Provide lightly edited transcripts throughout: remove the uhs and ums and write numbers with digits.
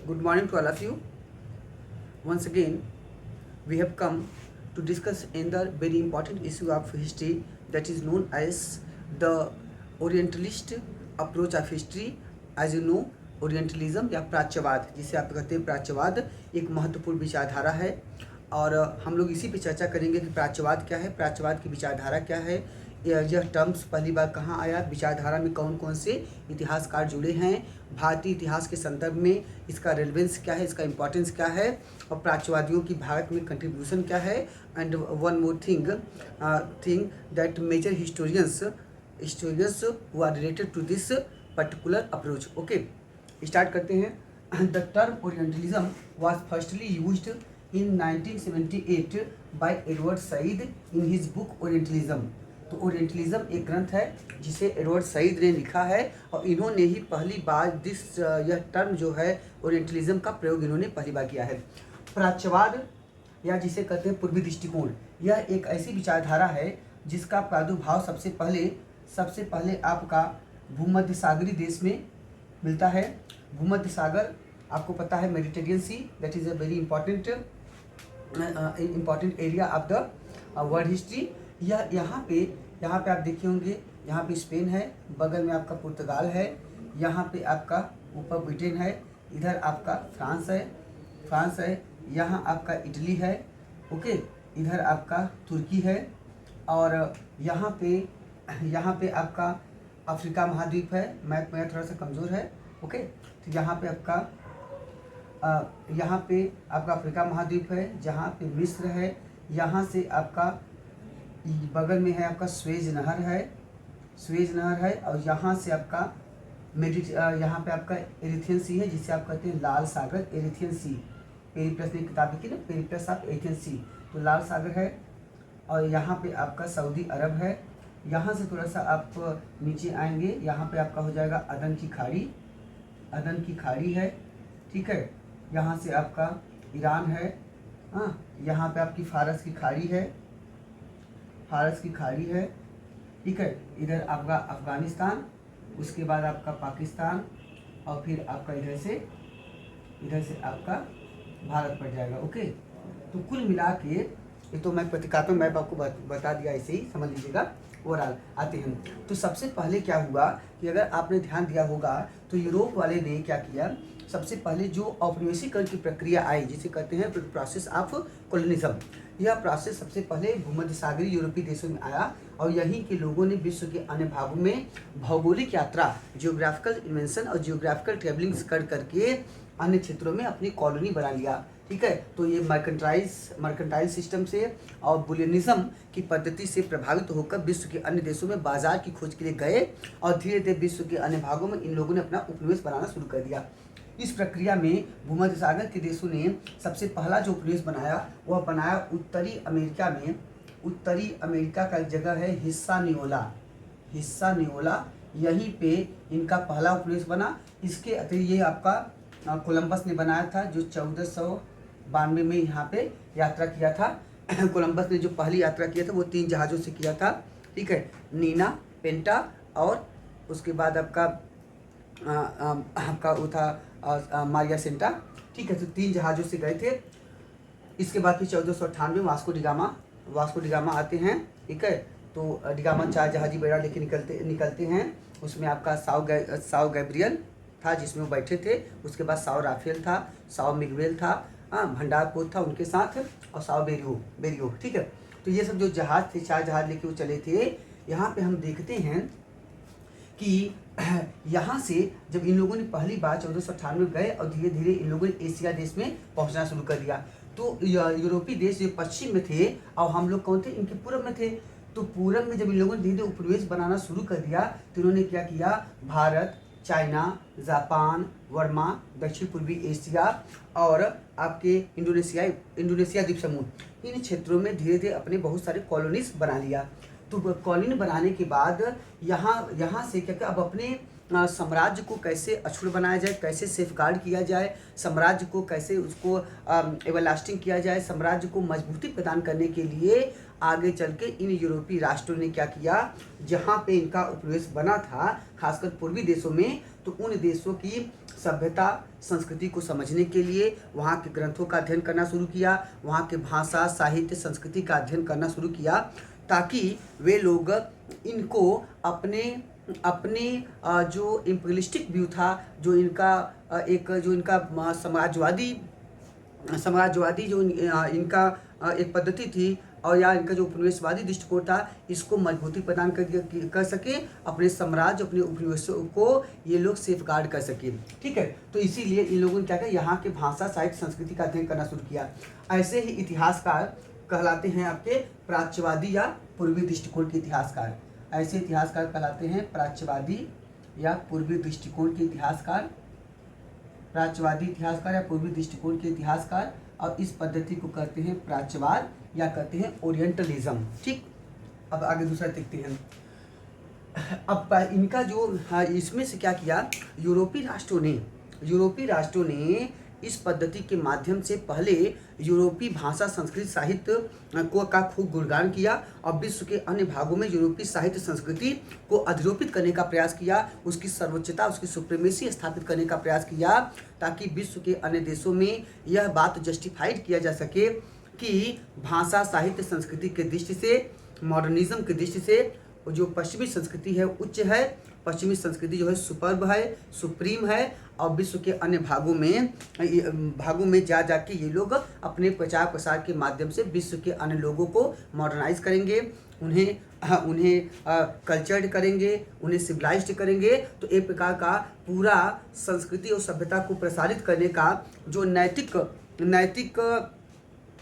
Good morning to all of you. Once again, we have come to discuss another very important issue of history, that is known as the Orientalist approach of history. As you know, orientalism या प्राच्यवाद, जिसे आप कहते हैं प्राच्यवाद, एक महत्वपूर्ण विचारधारा है और हम लोग इसी पे चर्चा करेंगे कि प्राच्यवाद क्या है, प्राच्यवाद की विचारधारा क्या है, यह टर्म्स पहली बार कहाँ आया, विचारधारा में कौन कौन से इतिहासकार जुड़े हैं, भारतीय इतिहास के संदर्भ में इसका रेलेवेंस क्या है, इसका इम्पोर्टेंस क्या है और प्राच्यवादियों की भारत में कंट्रीब्यूशन क्या है। And one more thing that major historians who are related to this particular approach. Okay, start करते हैं। The term orientalism was firstly used in 1978 by Edward Said in his book Orientalism. तो orientalism एक ग्रंथ है जिसे Edward Said ने लिखा है और इन्होंने ही पहली बार यह टर्म जो है ओरिएंटलिज्म का प्रयोग इन्होंने पहली बार किया है। प्राच्यवाद या जिसे कहते हैं पूर्वी दृष्टिकोण, यह एक ऐसी विचारधारा है जिसका प्रादुर्भाव सबसे पहले आपका भूमध्य सागरीय देश में मिलता है। भूमध्य सागर आपको पता है Mediterranean Sea, that is a very important area of the world history. यह यहाँ पे आप देखे होंगे, यहाँ पे स्पेन है, बगल में आपका पुर्तगाल है, यहाँ पे आपका ऊपर ब्रिटेन है, इधर आपका फ्रांस है, यहाँ आपका इटली है, ओके, इधर आपका तुर्की है और यहाँ पे आपका अफ्रीका महाद्वीप है। मैप मेरा थोड़ा सा कमज़ोर है, ओके। तो यहाँ पे आपका अफ्रीका महाद्वीप है, जहाँ पे मिस्र है, यहाँ से आपका बगल में है आपका स्वेज नहर है और यहाँ से आपका यहाँ पे आपका एरिथियन सी है, जिसे आप कहते हैं लाल सागर, एरिथियन सी। पेरिप्लस ने किताब लिखी ना, पेरिप्लस ऑफ एरिथियन सी, तो लाल सागर है और यहाँ पे आपका सऊदी अरब है। यहाँ से थोड़ा सा आप नीचे आएंगे, यहाँ पे आपका हो जाएगा अदन की खाड़ी है, ठीक है। यहाँ से आपका ईरान है, हाँ, यहाँ पे आपकी फारस की खाड़ी है, ठीक है। इधर आपका अफ़गानिस्तान, उसके बाद आपका पाकिस्तान और फिर आपका इधर से आपका भारत पड़ जाएगा, ओके। तो कुल मिला के ये तो मैं प्रतीकात्मक मैप आपको बता दिया, ऐसे ही समझ लीजिएगा। ओवरऑल आते हैं तो सबसे पहले क्या हुआ कि अगर आपने ध्यान दिया होगा तो यूरोप वाले ने क्या किया, सबसे पहले जो औपनिवेशीकरण की प्रक्रिया आई, जिसे कहते हैं प्रोसेस ऑफ कॉलोनिज्म, यह प्रोसेस सबसे पहले भूमध्य सागरीय यूरोपीय देशों में आया और यहीं के लोगों ने विश्व के अन्य भागों में भौगोलिक यात्रा, जियोग्राफिकल इन्वेंशन और जियोग्राफिकल ट्रेवलिंग्स करके अन्य क्षेत्रों में अपनी कॉलोनी बना लिया, ठीक है। तो ये मर्केंटाइल सिस्टम से और बुलियनिज्म की पद्धति से प्रभावित होकर विश्व के अन्य देशों में बाजार की खोज के लिए गए और धीरे धीरे विश्व के अन्य भागों में इन लोगों ने अपना उपनिवेश बनाना शुरू कर दिया। इस प्रक्रिया में भूमध्य सागर के देशों ने सबसे पहला जो उपनिवेश बनाया वह बनाया उत्तरी अमेरिका में। उत्तरी अमेरिका का जगह है हिस्सा नियोला, यहीं पे इनका पहला उपनिवेश बना। इसके अतिरिक्त ये आपका कोलंबस ने बनाया था, जो 1492 में यहाँ पे यात्रा किया था। कोलंबस ने जो पहली यात्रा किया था वो 3 जहाज़ों से किया था, ठीक है, नीना, पेंटा और उसके बाद आपका वो था मारिया सेंटा, ठीक है। तो 3 जहाज़ों से गए थे। इसके बाद फिर 1498 वास्को डिगामा आते हैं, ठीक है। तो डिगामा 4 जहाजी बेड़ा लेके निकलते हैं। उसमें आपका साओ गैब्रियल था जिसमें वो बैठे थे, उसके बाद साओ राफेल था, साओ मिगवेल था, भंडारपोत था उनके साथ और साओ बेरियो, ठीक है। तो ये सब जो जहाज़ थे, 4 जहाज़ लेके वो चले थे। यहाँ पे हम देखते हैं कि यहाँ से जब इन लोगों ने पहली बार 1498 गए और धीरे धीरे इन लोगों ने एशिया देश में पहुँचना शुरू कर दिया। तो यूरोपीय देश जो पश्चिम में थे और हम लोग कौन थे, इनके पूर्व में थे। तो पूर्व में जब इन लोगों ने धीरे धीरे उपनिवेश बनाना शुरू कर दिया तो इन्होंने क्या किया, भारत, चाइना, जापान, बर्मा, दक्षिण पूर्वी एशिया और आपके इंडोनेशिया द्वीप समूह, इन क्षेत्रों में धीरे धीरे अपने बहुत सारे कॉलोनीज बना लिया। तो कॉलोनी बनाने के बाद यहाँ से क्या अब अपने साम्राज्य को कैसे अक्षुण्ण बनाया जाए, कैसे सेफगार्ड किया जाए, साम्राज्य को कैसे उसको एवरलास्टिंग किया जाए, साम्राज्य को मजबूती प्रदान करने के लिए आगे चल के इन यूरोपीय राष्ट्रों ने क्या किया, जहाँ पे इनका उपनिवेश बना था खासकर पूर्वी देशों में, तो उन देशों की सभ्यता संस्कृति को समझने के लिए वहाँ के ग्रंथों का अध्ययन करना शुरू किया, वहाँ के भाषा साहित्य संस्कृति का अध्ययन करना शुरू किया, ताकि वे लोग इनको अपने अपने जो इम्पीरियलिस्टिक व्यू था, जो इनका जो इनका साम्राज्यवादी जो इनका एक पद्धति थी, और या इनका जो उपनिवेशवादी दृष्टिकोण था, इसको मजबूती प्रदान कर सके, अपने साम्राज्य अपने उपनिवेशों को ये लोग सेफगार्ड कर सके। ठीक है, तो इसीलिए इन लोगों ने क्या किया, यहाँ के भाषा साहित्य संस्कृति का अध्ययन करना शुरू किया। ऐसे ही इतिहासकार कहलाते हैं आपके प्राच्यवादी या पूर्वी दृष्टिकोण के इतिहासकार। ऐसे इतिहासकार कहलाते हैं प्राच्यवादी या पूर्वी दृष्टिकोण के इतिहासकार, प्राच्यवादी इतिहासकार या पूर्वी दृष्टिकोण के इतिहासकार, और इस पद्धति को कहते हैं प्राच्यवाद या कहते हैं ओरिएंटलिज्म। ठीक, अब आगे दूसरा देखते हैं। अब इनका जो इसमें से क्या किया, यूरोपीय राष्ट्रों ने इस पद्धति के माध्यम से पहले यूरोपीय भाषा संस्कृति साहित्य का खूब गुणगान किया, और विश्व के अन्य भागों में यूरोपीय साहित्य संस्कृति को अधिरोपित करने का प्रयास किया, उसकी सर्वोच्चता उसकी सुप्रीमेसी स्थापित करने का प्रयास किया, ताकि विश्व के अन्य देशों में यह बात जस्टिफाइड किया जा सके कि भाषा साहित्य संस्कृति के दृष्टि से, मॉडर्निज्म की दृष्टि से जो पश्चिमी संस्कृति है उच्च है, पश्चिमी संस्कृति जो है सुपर्ब है, सुप्रीम है, और विश्व के अन्य भागों में जा के ये लोग अपने प्रचार प्रसार के माध्यम से विश्व के अन्य लोगों को मॉडर्नाइज करेंगे, उन्हें कल्चर्ड करेंगे, उन्हें सिविलाइज्ड करेंगे। तो एक प्रकार का पूरा संस्कृति और सभ्यता को प्रसारित करने का जो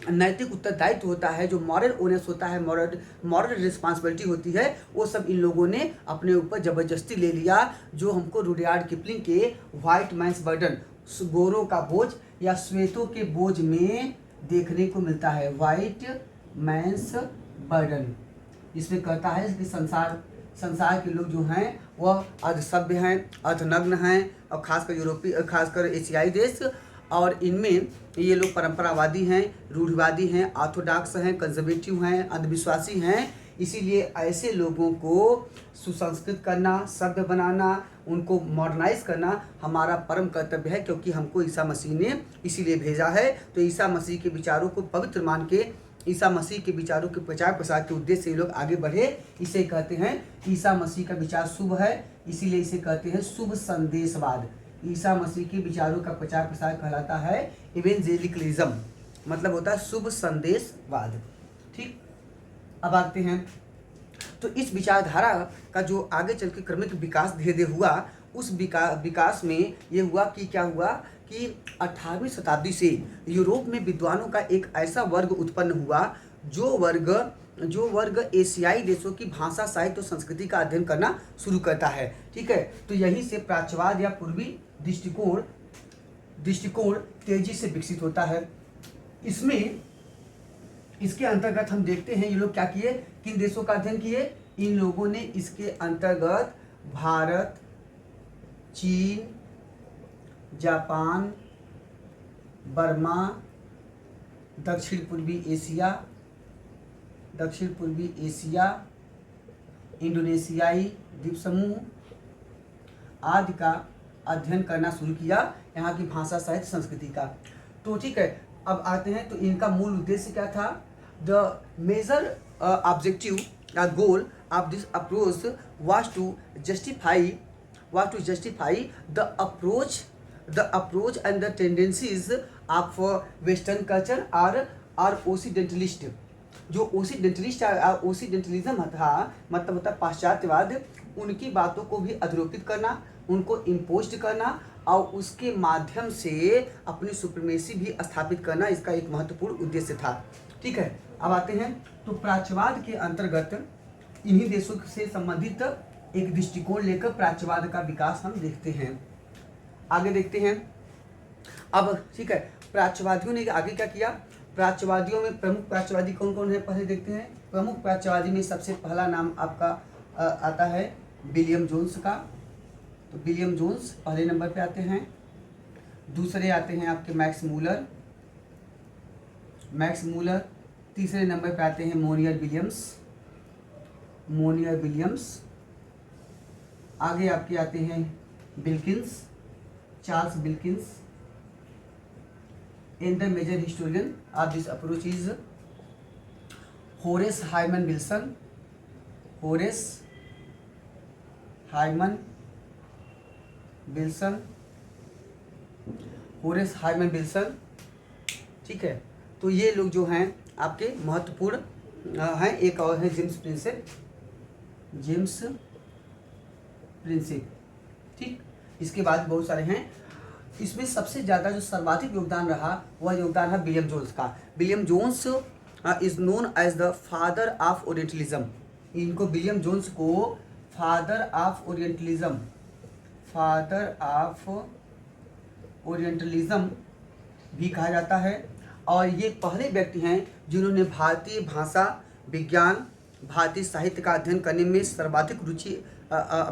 नैतिक उत्तरदायित्व होता है, जो मॉरल ओनेस होता है, मॉरल रिस्पॉन्सिबिलिटी होती है, वो सब इन लोगों ने अपने ऊपर जबरदस्ती ले लिया, जो हमको रुडयार्ड किपलिंग के व्हाइट मैंस बर्डन, गोरों का बोझ या श्वेतों के बोझ में देखने को मिलता है। व्हाइट मैंस बर्डन इसमें कहता है कि संसार के लोग जो हैं वह अर्धसभ्य हैं, अर्धनग्न हैं, और खासकर एशियाई देश, और इनमें ये लोग परंपरावादी हैं, रूढ़िवादी हैं, ऑर्थोडॉक्स हैं, कंजर्वेटिव हैं, अंधविश्वासी हैं। इसीलिए ऐसे लोगों को सुसंस्कृत करना, सभ्य बनाना, उनको मॉडर्नाइज करना हमारा परम कर्तव्य है, क्योंकि हमको ईसा मसीह ने इसीलिए भेजा है। तो ईसा मसीह के विचारों को पवित्र मान के, ईसा मसीह के विचारों के प्रचार प्रसार के उद्देश्य से ये लोग आगे बढ़े। इसे कहते हैं ईसा मसीह का विचार शुभ है, इसीलिए इसे कहते हैं शुभ संदेशवाद। ईसा मसीह के विचारों का प्रचार प्रसार कहलाता है इवेंजेलिकलिज्म, मतलब होता है शुभ संदेशवाद। ठीक, अब आते हैं तो इस विचारधारा का जो आगे चल के क्रमिक विकास धीरे धीरे हुआ, उस विकास में ये हुआ कि क्या हुआ कि 18वीं शताब्दी से यूरोप में विद्वानों का एक ऐसा वर्ग उत्पन्न हुआ जो वर्ग एशियाई देशों की भाषा साहित्य और संस्कृति का अध्ययन करना शुरू करता है। ठीक है, तो यहीं से प्राच्यवाद या पूर्वी दृष्टिकोण तेजी से विकसित होता है। इसके अंतर्गत हम देखते हैं ये लोग क्या किए, किन देशों का अध्ययन किए। इन लोगों ने इसके अंतर्गत भारत, चीन, जापान, बर्मा, दक्षिण पूर्वी एशिया, इंडोनेशियाई द्वीप समूह आदि का अध्ययन करना शुरू किया, यहाँ की भाषा साहित्य संस्कृति का। तो ठीक है, अब आते हैं तो इनका मूल उद्देश्य क्या था। द मेजर ऑब्जेक्टिव या goal of this approach was to justify the approach and the tendencies of western culture or occidentalist। जो ओसिडेंटलिज्म था, मतलब होता है पाश्चात्यवाद, उनकी बातों को भी अधिरोपित करना, उनको इम्पोज करना, और उसके माध्यम से अपनी सुप्रीमेसी भी स्थापित करना, इसका एक महत्वपूर्ण उद्देश्य था। ठीक है, अब आते हैं तो प्राच्यवाद के अंतर्गत इन्हीं देशों से संबंधित एक दृष्टिकोण लेकर प्राच्यवाद का विकास हम देखते हैं। आगे देखते हैं। अब ठीक है, प्राच्यवादियों ने आगे क्या किया। प्राच्यवादियों में प्रमुख प्राच्यवादी कौन कौन है, पहले देखते हैं। प्रमुख प्राच्यवादी में सबसे पहला नाम आपका आता है विलियम जोन्स का। तो विलियम जोन्स पहले नंबर पे आते हैं। दूसरे आते हैं आपके मैक्स मूलर। तीसरे नंबर पे आते हैं मोनियर विलियम्स। आगे आपके आते हैं Wilkins, Charles Wilkins. And the major historian of this approach is Horace Hayman Wilson. ठीक है, तो ये लोग जो हैं आपके महत्वपूर्ण हैं। एक और है जेम्स प्रिंसेप। ठीक, इसके बाद बहुत सारे हैं। इसमें सबसे ज़्यादा जो सर्वाधिक योगदान रहा वह योगदान है विलियम जोन्स का। William Jones is known as the father of orientalism. इनको विलियम जोन्स को फादर ऑफ ओरिएंटलिज्म भी कहा जाता है। और ये पहले व्यक्ति हैं जिन्होंने भारतीय भाषा विज्ञान, भारतीय साहित्य का अध्ययन करने में सर्वाधिक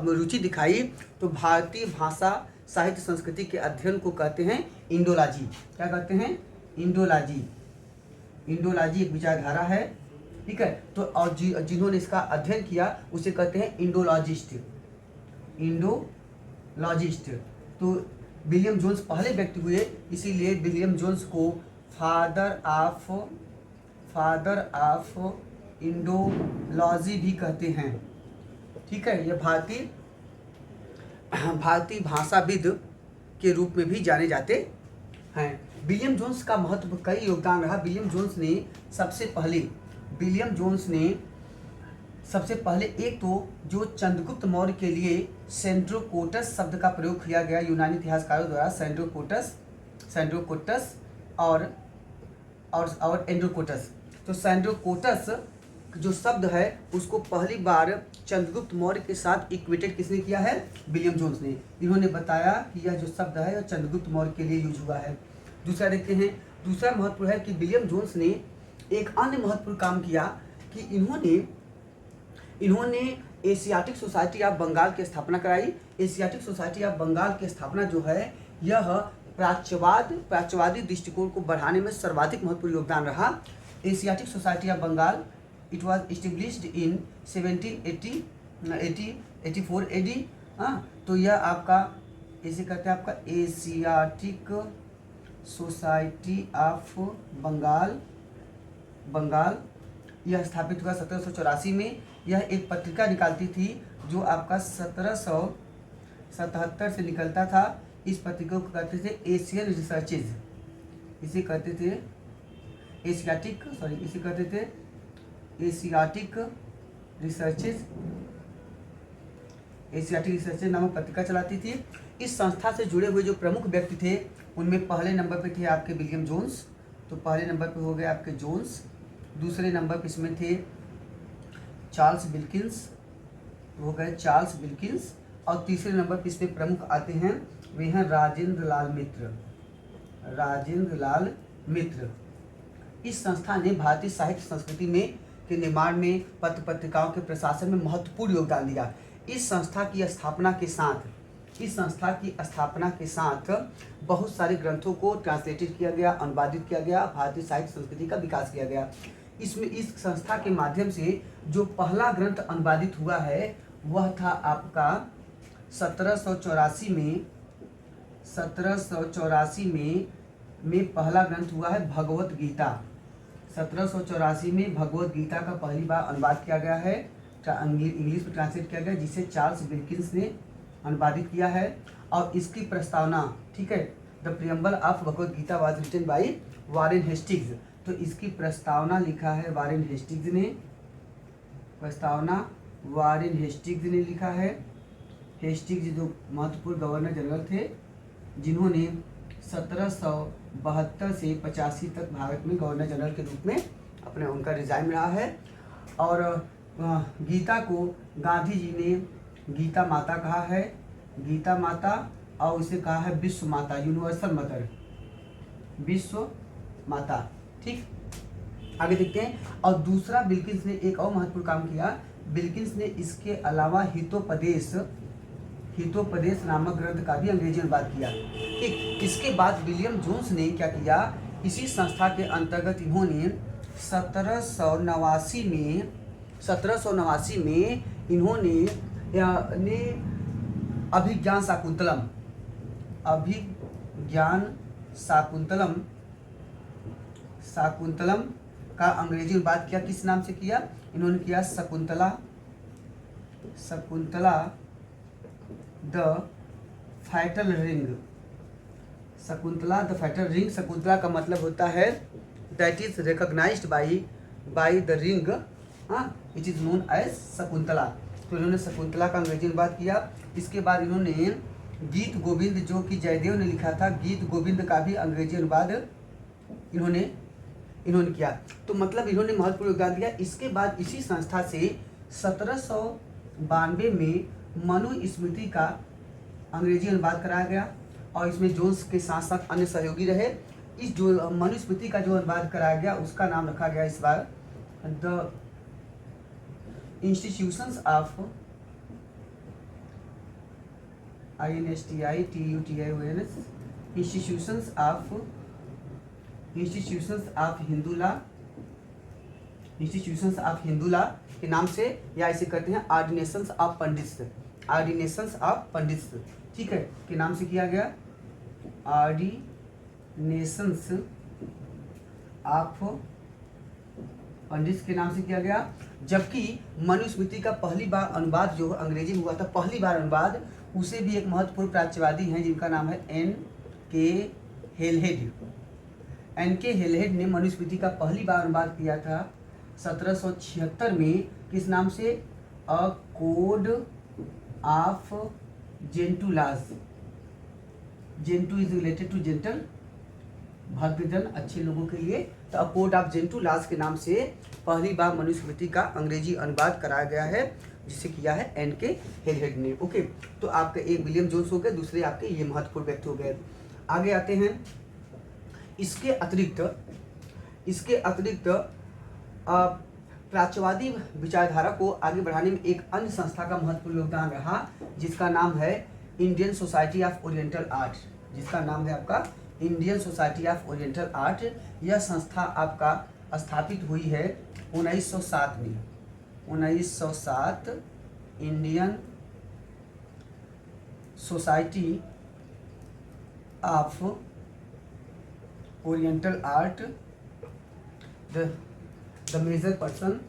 रुचि दिखाई। तो भारतीय भाषा, साहित्य, संस्कृति के अध्ययन को कहते हैं इंडोलॉजी। क्या कहते हैं? इंडोलॉजी एक विचारधारा है। ठीक है, तो और जिन्होंने इसका अध्ययन किया उसे कहते हैं इंडोलॉजिस्ट। तो विलियम जोन्स पहले व्यक्ति हुए, इसीलिए विलियम जोन्स को फादर ऑफ इंडोलॉजी भी कहते हैं। ठीक है, यह भारतीय भाषाविद के रूप में भी जाने जाते हैं। विलियम जोन्स का महत्व कई योगदान रहा। विलियम जोन्स ने सबसे पहले एक तो जो चंद्रगुप्त मौर्य के लिए सेंड्रोकोटस शब्द का प्रयोग किया गया यूनानी इतिहासकारों द्वारा, सेंड्रोकोटस और एंड्रोकोटस। तो सेंड्रोकोटस जो शब्द है उसको पहली बार चंद्रगुप्त मौर्य के साथ इक्वेटेड किसने किया है? विलियम जोन्स ने। इन्होंने बताया कि यह जो शब्द है यह चंद्रगुप्त मौर्य के लिए यूज हुआ है। दूसरा देखते हैं, दूसरा महत्वपूर्ण है कि विलियम जोन्स ने एक अन्य महत्वपूर्ण काम किया कि इन्होंने एशियाटिक सोसाइटी ऑफ बंगाल की स्थापना कराई। एशियाटिक सोसाइटी ऑफ बंगाल की स्थापना जो है यह प्राच्यवादी दृष्टिकोण को बढ़ाने में सर्वाधिक महत्वपूर्ण योगदान रहा। Asiatic Society of Bengal it was established in 1784 AD। तो यह आपका इसे कहते हैं आपका एशियाटिक सोसाइटी ऑफ बंगाल। यह स्थापित हुआ 1784 में। यह एक पत्रिका निकालती थी जो आपका 1777 से निकलता था। इस पत्रिका को कहते थे एशियन रिसर्चेज। इसे कहते थे एशियाटिक रिसर्चेज नामक पत्रिका चलाती थी। इस संस्था से जुड़े हुए जो प्रमुख व्यक्ति थे उनमें पहले नंबर पे थे आपके विलियम जोन्स। तो पहले नंबर पे हो गए आपके जोन्स। दूसरे नंबर पे इसमें थे चार्ल्स बिल्किंस। और तीसरे नंबर पे इसमें प्रमुख आते हैं वे हैं राजेंद्र लाल मित्र। इस संस्था ने भारतीय साहित्य संस्कृति में के निर्माण में, पत्र पत्रिकाओं के प्रशासन में महत्वपूर्ण योगदान दिया। इस संस्था की स्थापना के साथ बहुत सारे ग्रंथों को ट्रांसलेटेड किया गया, अनुवादित किया गया, भारतीय साहित्य संस्कृति का विकास किया गया। इसमें इस संस्था के माध्यम से जो पहला ग्रंथ अनुवादित हुआ है वह था आपका 1784 में पहला ग्रंथ हुआ है भगवत गीता। 1784 में भगवत गीता का पहली बार अनुवाद किया गया है, इंग्लिश में ट्रांसलेट किया गया, जिसे चार्ल्स विल्किंस ने अनुवादित किया है। और इसकी प्रस्तावना, ठीक है, the preamble of Bhagavad Gita was written by Warren Hastings. तो इसकी प्रस्तावना लिखा है वारेन हेस्टिंग्स ने लिखा है। हेस्टिंग्स जो महत्वपूर्ण गवर्नर जनरल थे जिन्होंने 1772 से 85 तक भारत में गवर्नर जनरल के रूप में उनका रिजाइन रहा है। और गीता को गांधी जी ने गीता माता कहा है, गीता माता, और उसे कहा है विश्व माता, यूनिवर्सल मदर, विश्व माता। ठीक, आगे देखते हैं। और दूसरा बिल्किंस ने एक और महत्वपूर्ण काम किया। बिल्किंस ने इसके अलावा हितोपदेश नामक ग्रंथ का भी अंग्रेजी अनुवाद किया। ठीक, इसके बाद विलियम जोन्स ने क्या किया, इसी संस्था के अंतर्गत इन्होंने 1789 में इन्होंने अभिज्ञान शाकुंतलम का अंग्रेजी अनुवाद किया। किस नाम से किया, इन्होंने किया Shakuntala the fatal ring. Shakuntala the fatal ring, Shakuntala का मतलब होता है that is recognised by the ring, it is known as Shakuntala. तो इन्होंने शकुंतला का अंग्रेजी अनुवाद किया। इसके बाद इन्होंने गीत गोविंद, जो कि जयदेव ने लिखा था, गीत गोविंद का भी अंग्रेजी अनुवाद इन्होंने किया। तो मतलब इन्होंने महत्वपूर्ण योगदान दिया। इसके बाद इसी संस्था से 1792 में मनुस्मृति का अंग्रेजी अनुवाद कराया गया और इसमें जोन्स के साथ साथ अन्य सहयोगी रहे। इस जो मनुस्मृति का जो अनुवाद कराया गया उसका नाम रखा गया इस बार the institutions of institutions of Hindu law के नाम से, या इसे कहते हैं ऑर्डिनेशंस ऑफ पंडित्स, ठीक है, के नाम से किया गया, ऑर्डिनेशंस ऑफ पंडित्स के नाम से किया गया। जबकि मनुस्मृति का पहली बार अनुवाद जो अंग्रेजी में हुआ था, पहली बार अनुवाद, उसे भी एक महत्वपूर्ण प्राच्यवादी हैं जिनका नाम है N.K. हेलहेड ने मनुस्मृति का पहली बार अनुवाद किया था 1776 में। किस नाम से, a code of Gentoo laws. Gentoo is related to gentle, भद्रजन, अच्छे लोगों के लिए। तो a code of Gentoo laws के नाम से पहली बार मनुस्मृति का अंग्रेजी अनुवाद कराया गया है, जिसे किया है N.K. हेलहेड ने। ओके, तो आपके एक विलियम जोन्स हो गए, दूसरे आपके ये महत्वपूर्ण व्यक्ति हो गए। आगे आते हैं। इसके अतिरिक्त प्राच्यवादी विचारधारा को आगे बढ़ाने में एक अन्य संस्था का महत्वपूर्ण योगदान रहा, जिसका नाम है Indian society of oriental art. जिसका नाम है आपका Indian society of oriental art. यह संस्था आपका स्थापित हुई है 1907 में। 1907 Indian society of oriental art. The major person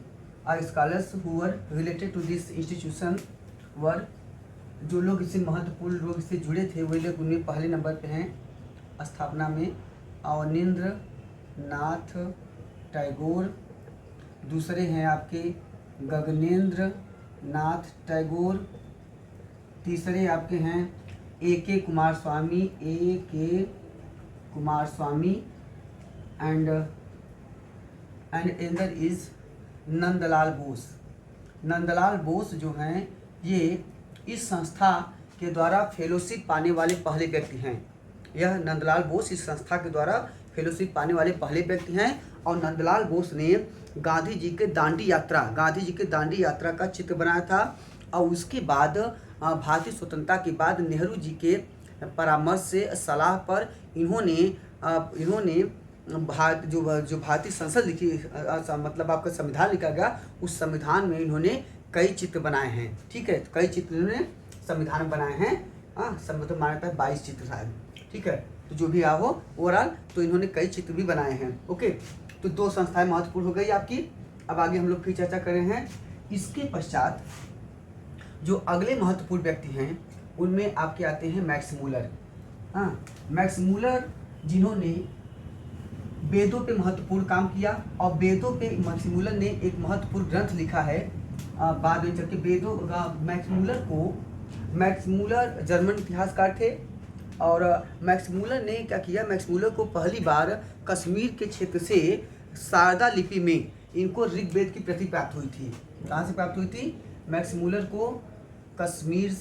or scholars who were related to this institution were, जो लोग इससे महत्वपूर्ण लोग इससे जुड़े थे वे लोग उनमें पहले नंबर पे हैं स्थापना में अवनींद्र नाथ टैगोर। दूसरे हैं आपके गगनेंद्र नाथ टैगोर। तीसरे आपके हैं A.K. Kumaraswamy and एंदर is Nandlal Bose. Nandlal Bose जो हैं ये इस संस्था के द्वारा फेलोशिप पाने वाले पहले व्यक्ति हैं। यह नंदलाल बोस इस संस्था के द्वारा फेलोशिप पाने वाले पहले व्यक्ति हैं। और नंदलाल बोस ने गांधी जी के दांडी यात्रा का चित्र बनाया था। और उसके बाद भारतीय स्वतंत्रता के बाद नेहरू जी के परामर्श से, सलाह पर इन्होंने जो भारतीय संसद लिखी, मतलब आपका संविधान लिखा गया, उस संविधान में इन्होंने कई चित्र बनाए हैं। ठीक है, कई चित्र इन्होंने संविधान में बनाए हैं। संविधान मान्यता 22 चित्र शायद, ठीक है। तो जो भी हो ओवरऑल, तो इन्होंने कई चित्र भी बनाए हैं। ओके, तो 2 संस्थाएं महत्वपूर्ण हो गई आपकी। अब आगे हम लोग फिर चर्चा कर रहे हैं। इसके पश्चात जो अगले महत्वपूर्ण व्यक्ति हैं उनमें आपके आते हैं मैक्स मूलर। मैक्स मूलर जिन्होंने वेदों पे महत्वपूर्ण काम किया, और वेदों पे मैक्स मूलर ने एक महत्वपूर्ण ग्रंथ लिखा है बाद में चल के वेदों। मैक्स मूलर जर्मन इतिहासकार थे, और मैक्स मूलर ने क्या किया, मैक्स मूलर को पहली बार कश्मीर के क्षेत्र से शारदा लिपि में इनको ऋग्वेद की प्रति प्राप्त हुई थी। कहाँ से प्राप्त हुई थी? मैक्स मूलर को कश्मीर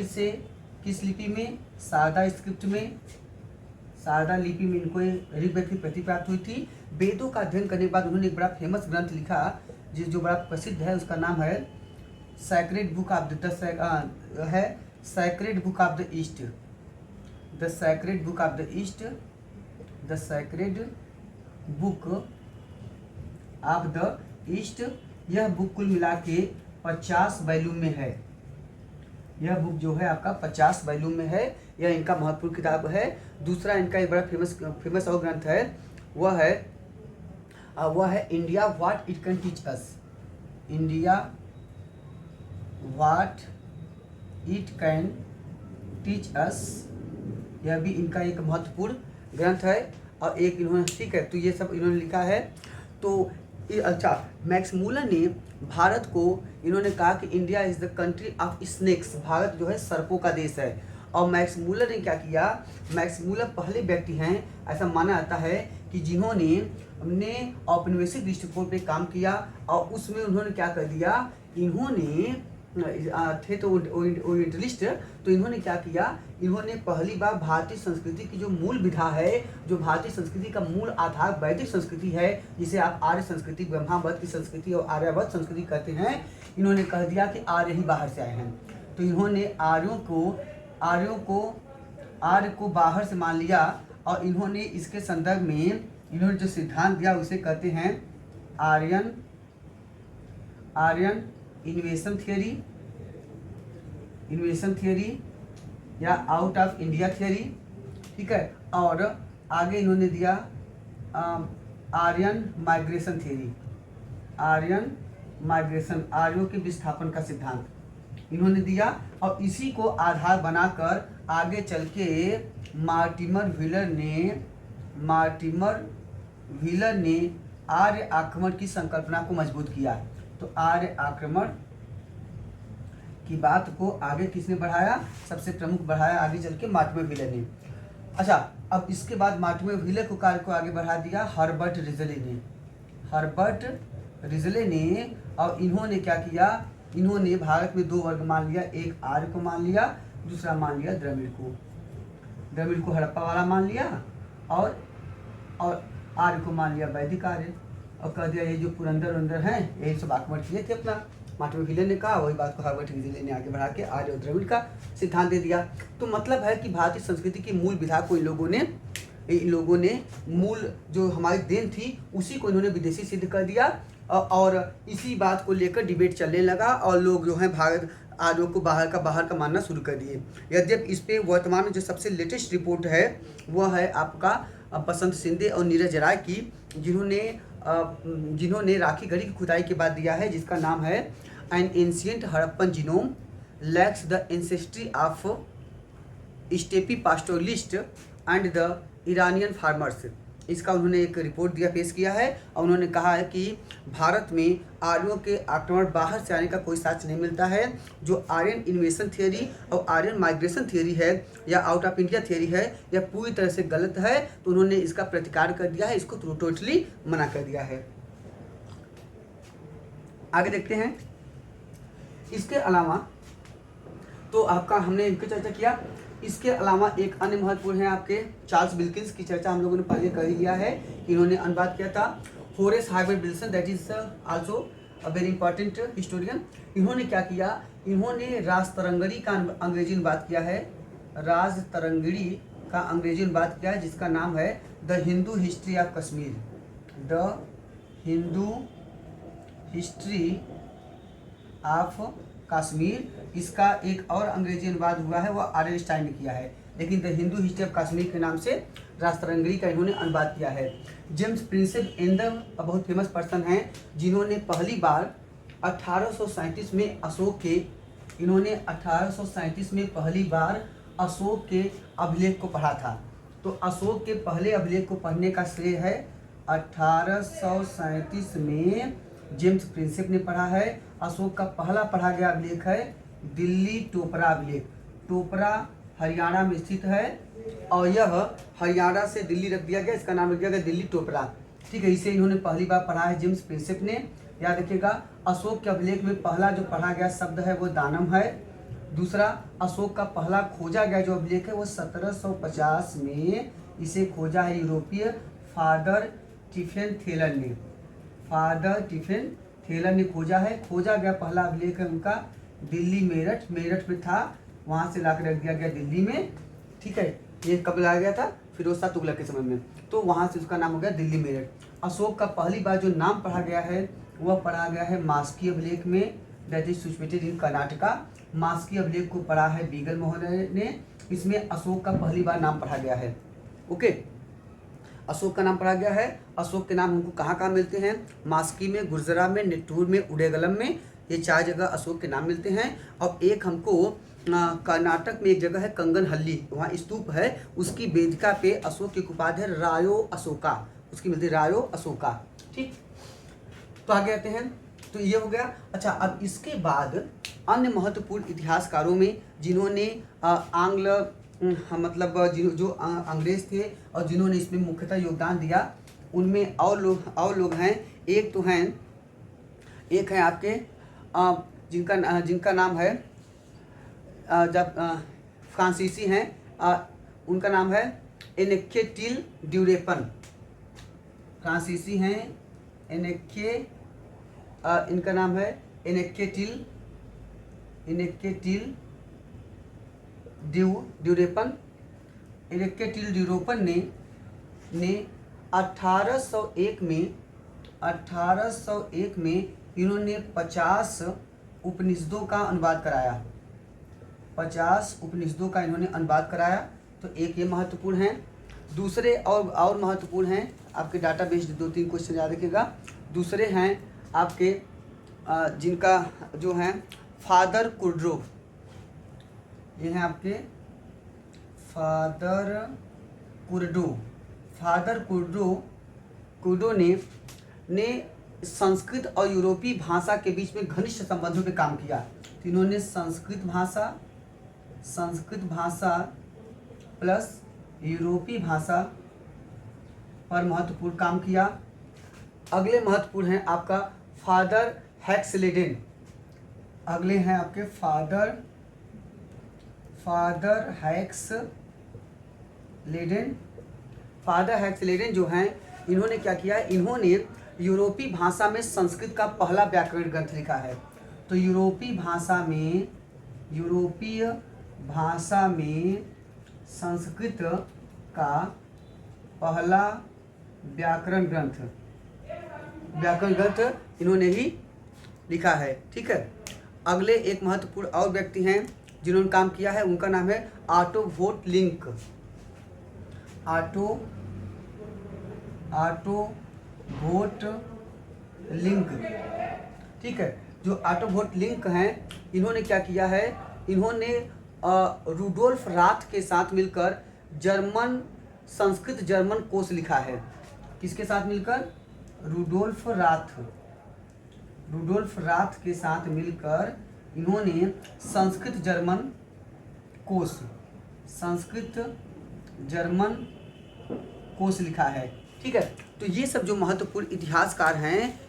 से किस लिपि में? शारदा स्क्रिप्ट में, शारदा लिपि में इनको ऋग्वेद की प्रति प्राप्त हुई थी। वेदों का अध्ययन करने के बाद उन्होंने एक बड़ा फेमस ग्रंथ लिखा जो बड़ा प्रसिद्ध है, उसका नाम है सैक्रेड बुक ऑफ है sacred book of the east, the sacred book of the east, the sacred book of the east. यह बुक कुल मिला के 50 वॉल्यूम में है। यह बुक जो है आपका 50 वॉल्यूम में है। यह इनका महत्वपूर्ण किताब है। दूसरा इनका एक बड़ा फेमस और ग्रंथ है, वह है India what it can teach us, India what it can teach us. यह भी इनका एक महत्वपूर्ण ग्रंथ है। और एक इन्होंने, ठीक है, तो ये सब इन्होंने लिखा है। तो अच्छा, मैक्समूलर ने भारत को, इन्होंने कहा कि India is the country of snakes, Bharat जो है सर्पों का देश है। और मैक्समूलर ने क्या किया, मैक्समूलर पहले व्यक्ति हैं, ऐसा माना जाता है कि जिन्होंने औपनिवेशिक दृष्टिकोण पे काम किया। और उसमें उन्होंने क्या कर दिया, इन्होंने थे तो ओरिएंटलिस्ट, तो इन्होंने क्या किया, इन्होंने पहली बार भारतीय संस्कृति की जो मूल विधा है, जो भारतीय संस्कृति का मूल आधार वैदिक संस्कृति है, जिसे आप आर्य संस्कृति, ब्रह्मावत की संस्कृति और आर्यावर्त संस्कृति कहते हैं, इन्होंने कह दिया कि आर्य ही बाहर से आए हैं। तो इन्होंने आर्य को बाहर से मान लिया। और इन्होंने इसके संदर्भ में इन्होंने जो सिद्धांत दिया उसे कहते हैं आर्यन इन्वेशन थियरी या आउट ऑफ इंडिया थियरी, ठीक है। और आगे इन्होंने दिया आर्यन माइग्रेशन थियरी, आर्यों के विस्थापन का सिद्धांत इन्होंने दिया। और इसी को आधार बनाकर आगे चल के मार्टिमर व्हीलर ने आर्य आक्रमण की संकल्पना को मजबूत किया। तो आर्य आक्रमण की बात को आगे किसने बढ़ाया, सबसे प्रमुख बढ़ाया आगे चल के मार्टिमर व्हीलर ने। अच्छा, अब इसके बाद मार्टिमर व्हीलर को कार्य को आगे बढ़ा दिया हर्बर्ट रिजले ने। और इन्होंने क्या किया, इन्होंने भारत में 2 वर्ग मान लिया, एक आर्य को मान लिया, दूसरा मान लिया द्रविड़ को हड़प्पा वाला मान लिया, और आर्य को मान लिया वैदिक आर्य। और कह दिया ये जो पुरंदर हैं यही सब आक्रमण किए थे अपना। मार्टिमर व्हीलर ने कहा, वही बात को हर्बर्ट रिजले ने आगे बढ़ा के आर्य और द्रविड़ का सिद्धांत दे दिया। तो मतलब है कि भारतीय संस्कृति की मूल विधा को इन लोगों ने मूल जो हमारी देन थी उसी को इन्होंने विदेशी सिद्ध कर दिया। और इसी बात को लेकर डिबेट चलने लगा और लोग जो हैं भारत आर्यों को बाहर का मानना शुरू कर दिए। यद्यपि इस पे वर्तमान में जो सबसे लेटेस्ट रिपोर्ट है वह है आपका बसंत शिंदे और नीरज राय की, जिन्होंने राखी गढ़ी की खुदाई के बाद दिया है, जिसका नाम है an ancient Harappan genome lacks the ancestry of steppe pastoralist and the Iranian farmers. इसका उन्होंने एक रिपोर्ट पेश किया है। और उन्होंने कहा है कि भारत में आर्यों के आक्रमण बाहर से आने का कोई साक्ष्य नहीं मिलता है। जो आर्यन इन्वेशन थियरी और आर्यन माइग्रेशन थियरी है या आउट ऑफ इंडिया थियरी है, यह पूरी तरह से गलत है। तो उन्होंने इसका प्रतिकार कर दिया है, इसको टोटली मना कर दिया है। आगे देखते हैं। इसके अलावा तो आपका हमने इनकी चर्चा किया। इसके अलावा एक अन्य महत्वपूर्ण है आपके चार्ल्स विल्किंस की चर्चा हम लोगों ने पहले कर लिया है। इन्होंने अनुवाद किया था Horace हार्बर्ट Wilson, that is also a very important historian. इन्होंने क्या किया, इन्होंने राजतरंगिणी का अंग्रेजी अनुवाद किया है, राजतरंगिणी का अंग्रेजी अनुवाद किया है, जिसका नाम है the Hindu history of Kashmir, the Hindu history of Kashmir. इसका एक और अंग्रेजी अनुवाद हुआ है, वह आर.एल. स्टाइन ने किया है, लेकिन the Hindu history of Kashmir के नाम से राजतरंगिणी का इन्होंने अनुवाद किया है। जेम्स प्रिंसेप एंदम बहुत फेमस पर्सन हैं, जिन्होंने पहली बार 1837 में पहली बार अशोक के अभिलेख को पढ़ा था। तो अशोक के पहले अभिलेख को पढ़ने का श्रेय है 1837 में जेम्स प्रिंसेप ने पढ़ा है। अशोक का पहला पढ़ा गया अभिलेख है दिल्ली टोपरा अभिलेख। टोपरा हरियाणा में स्थित है और यह हरियाणा से दिल्ली रख दिया गया, इसका नाम रख दिया गया दिल्ली टोपरा। ठीक है, इसे इन्होंने पहली बार पढ़ा है जेम्स प्रिंसेप ने। याद रखिएगा, अशोक के अभिलेख में पहला जो पढ़ा गया शब्द है वो दानम है। दूसरा, अशोक का पहला खोजा गया जो अभिलेख है वो 1750 में इसे खोजा है यूरोपीय फादर टिफिन थेलन ने। फादर टिफिन थेलर ने खोजा है। खोजा गया पहला अभिलेख है उनका दिल्ली मेरठ, मेरठ में था, वहाँ से लाकर रख दिया गया दिल्ली में। ठीक है, ये कब लाया गया था? फिरोज शाह तुगलक के समय में, तो वहाँ से उसका नाम हो गया दिल्ली मेरठ। अशोक का पहली बार जो नाम पढ़ा गया है वह पढ़ा गया है मास्की अभिलेख में, that is situated in Karnataka. Maski अभिलेख को पढ़ा है बीगल महोदय ने। इसमें अशोक का पहली बार नाम पढ़ा गया है। ओके, अशोक का नाम पढ़ा गया है। अशोक के नाम हमको कहाँ कहाँ मिलते हैं? मास्की में, गुर्जरा में, निट्टूर में, उडेगलम में, ये 4 जगह अशोक के नाम मिलते हैं। और एक हमको कर्नाटक में एक जगह है कंगनहल्ली, वहाँ स्तूप है, उसकी वेदिका पे अशोक की उपाधि है रायो अशोका, उसकी मिलती है रायो अशोका। ठीक, तो आगे आते हैं, तो ये हो गया। अच्छा, अब इसके बाद अन्य महत्वपूर्ण इतिहासकारों में जिन्होंने आंग्ल मतलब जो अंग्रेज थे और जिन्होंने इसमें मुख्यतः योगदान दिया, उनमें और लोग हैं। एक है आपके जिनका नाम है जब फ्रांसीसी हैं, उनका नाम है एनेक्के टिल ड्यूरेपन। फ्रांसीसी हैं इनका नाम है एनेक्के टिल ड्यूरेपन। एनेक्के टिल ड्यूरेपन ने 1801 में इन्होंने 50 उपनिषदों का अनुवाद कराया। 50 उपनिषदों का इन्होंने अनुवाद कराया। तो एक ये महत्वपूर्ण है। दूसरे और महत्वपूर्ण हैं आपके डाटाबेस, 2-3 क्वेश्चन याद रखिएगा। दूसरे हैं आपके जिनका जो हैं फादर कुर्ड्रो, ये हैं आपके फादर कुर्डो ने संस्कृत और यूरोपीय भाषा के बीच में घनिष्ठ संबंधों पे काम किया। तो इन्होंने संस्कृत भाषा प्लस यूरोपीय भाषा पर महत्वपूर्ण काम किया। अगले महत्वपूर्ण हैं आपका फादर हैक्सलेडन। अगले हैं आपके फादर हैक्सलेडन जो हैं, इन्होंने क्या किया? इन्होंने यूरोपीय भाषा में संस्कृत का पहला व्याकरण ग्रंथ लिखा है। तो यूरोपीय भाषा में संस्कृत का पहला व्याकरण ग्रंथ इन्होंने ही लिखा है। ठीक है, अगले एक महत्वपूर्ण और व्यक्ति हैं जिन्होंने काम किया है, उनका नाम है ऑटो वोट लिंक। ठीक है, जो ऑटो वोट लिंक हैं, इन्होंने क्या किया है? इन्होंने रूडोल्फ राथ के साथ मिलकर संस्कृत जर्मन कोश लिखा है। किसके साथ मिलकर? रूडोल्फ राथ के साथ मिलकर इन्होंने संस्कृत जर्मन कोश लिखा है। ठीक है, तो ये सब जो महत्वपूर्ण इतिहासकार हैं,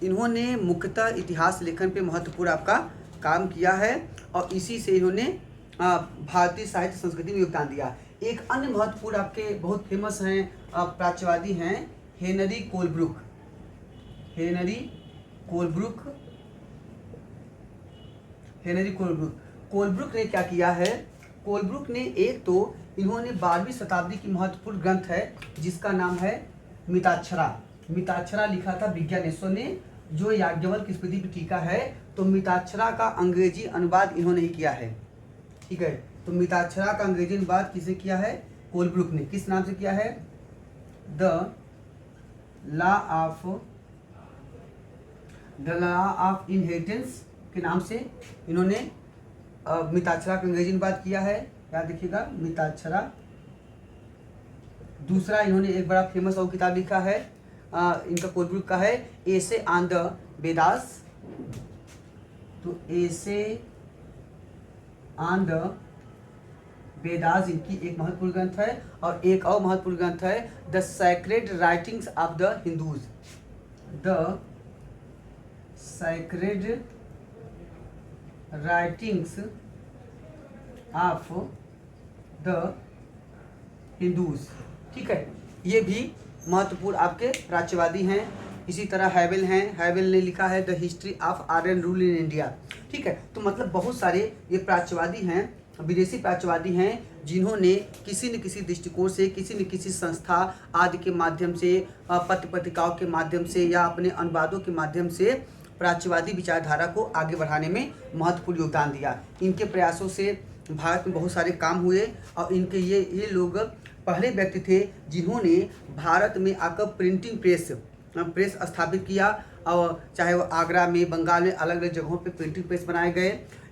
इन्होंने मुख्यतः इतिहास लेखन पे महत्वपूर्ण आपका काम किया है और इसी से इन्होंने भारतीय साहित्य संस्कृति में योगदान दिया। एक अन्य महत्वपूर्ण आपके बहुत फेमस हैं प्राच्यवादी हैं हेनरी कोलब्रुक ने क्या किया है? कोलब्रुक ने इन्होंने 12वीं शताब्दी की महत्वपूर्ण ग्रंथ है जिसका नाम है मिताक्षरा लिखा था विज्ञानेश्वर ने, जो याज्ञवल्क्य की स्मृति पर टीका है। तो मिताक्षरा का अंग्रेजी अनुवाद इन्होंने ही किया है। ठीक है, तो मिताक्षरा का अंग्रेजी अनुवाद किसे किया है? कोलब्रुक ने। किस नाम से किया है? द लॉ ऑफ इनहेरिटेंस के नाम से इन्होंने मिताक्षरा का अंग्रेजी अनुवाद किया है। याद देखिएगा, मिताक्षरा। दूसरा, इन्होंने एक बड़ा फेमस और किताब लिखा है, इनका कोलब्रुक का है एसे ऑन द वेदास। तो एसे ऑन द वेदास इनकी एक महत्वपूर्ण ग्रंथ है। और एक और महत्वपूर्ण ग्रंथ है the sacred writings of the Hindus. The sacred writings of the Hindus. ठीक है, ये भी महत्वपूर्ण आपके प्राच्यवादी हैं। इसी तरह हैवेल हैं, हैवेल ने लिखा है the history of Aryan rule in India. ठीक है, तो मतलब बहुत सारे ये प्राच्यवादी हैं, विदेशी प्राच्यवादी हैं, जिन्होंने किसी न किसी दृष्टिकोण से, किसी न किसी संस्था आदि के माध्यम से, पत्र पत्रिकाओं के माध्यम से या अपने अनुवादों के माध्यम से प्राच्यवादी विचारधारा को आगे बढ़ाने में महत्वपूर्ण योगदान दिया। इनके प्रयासों से भारत में बहुत सारे काम हुए और इनके ये लोग पहले व्यक्ति थे जिन्होंने भारत में आकर प्रिंटिंग प्रेस स्थापित किया। और चाहे वो आगरा में, बंगाल में अलग अलग जगहों पे प्रिंटिंग प्रेस बनाए गए।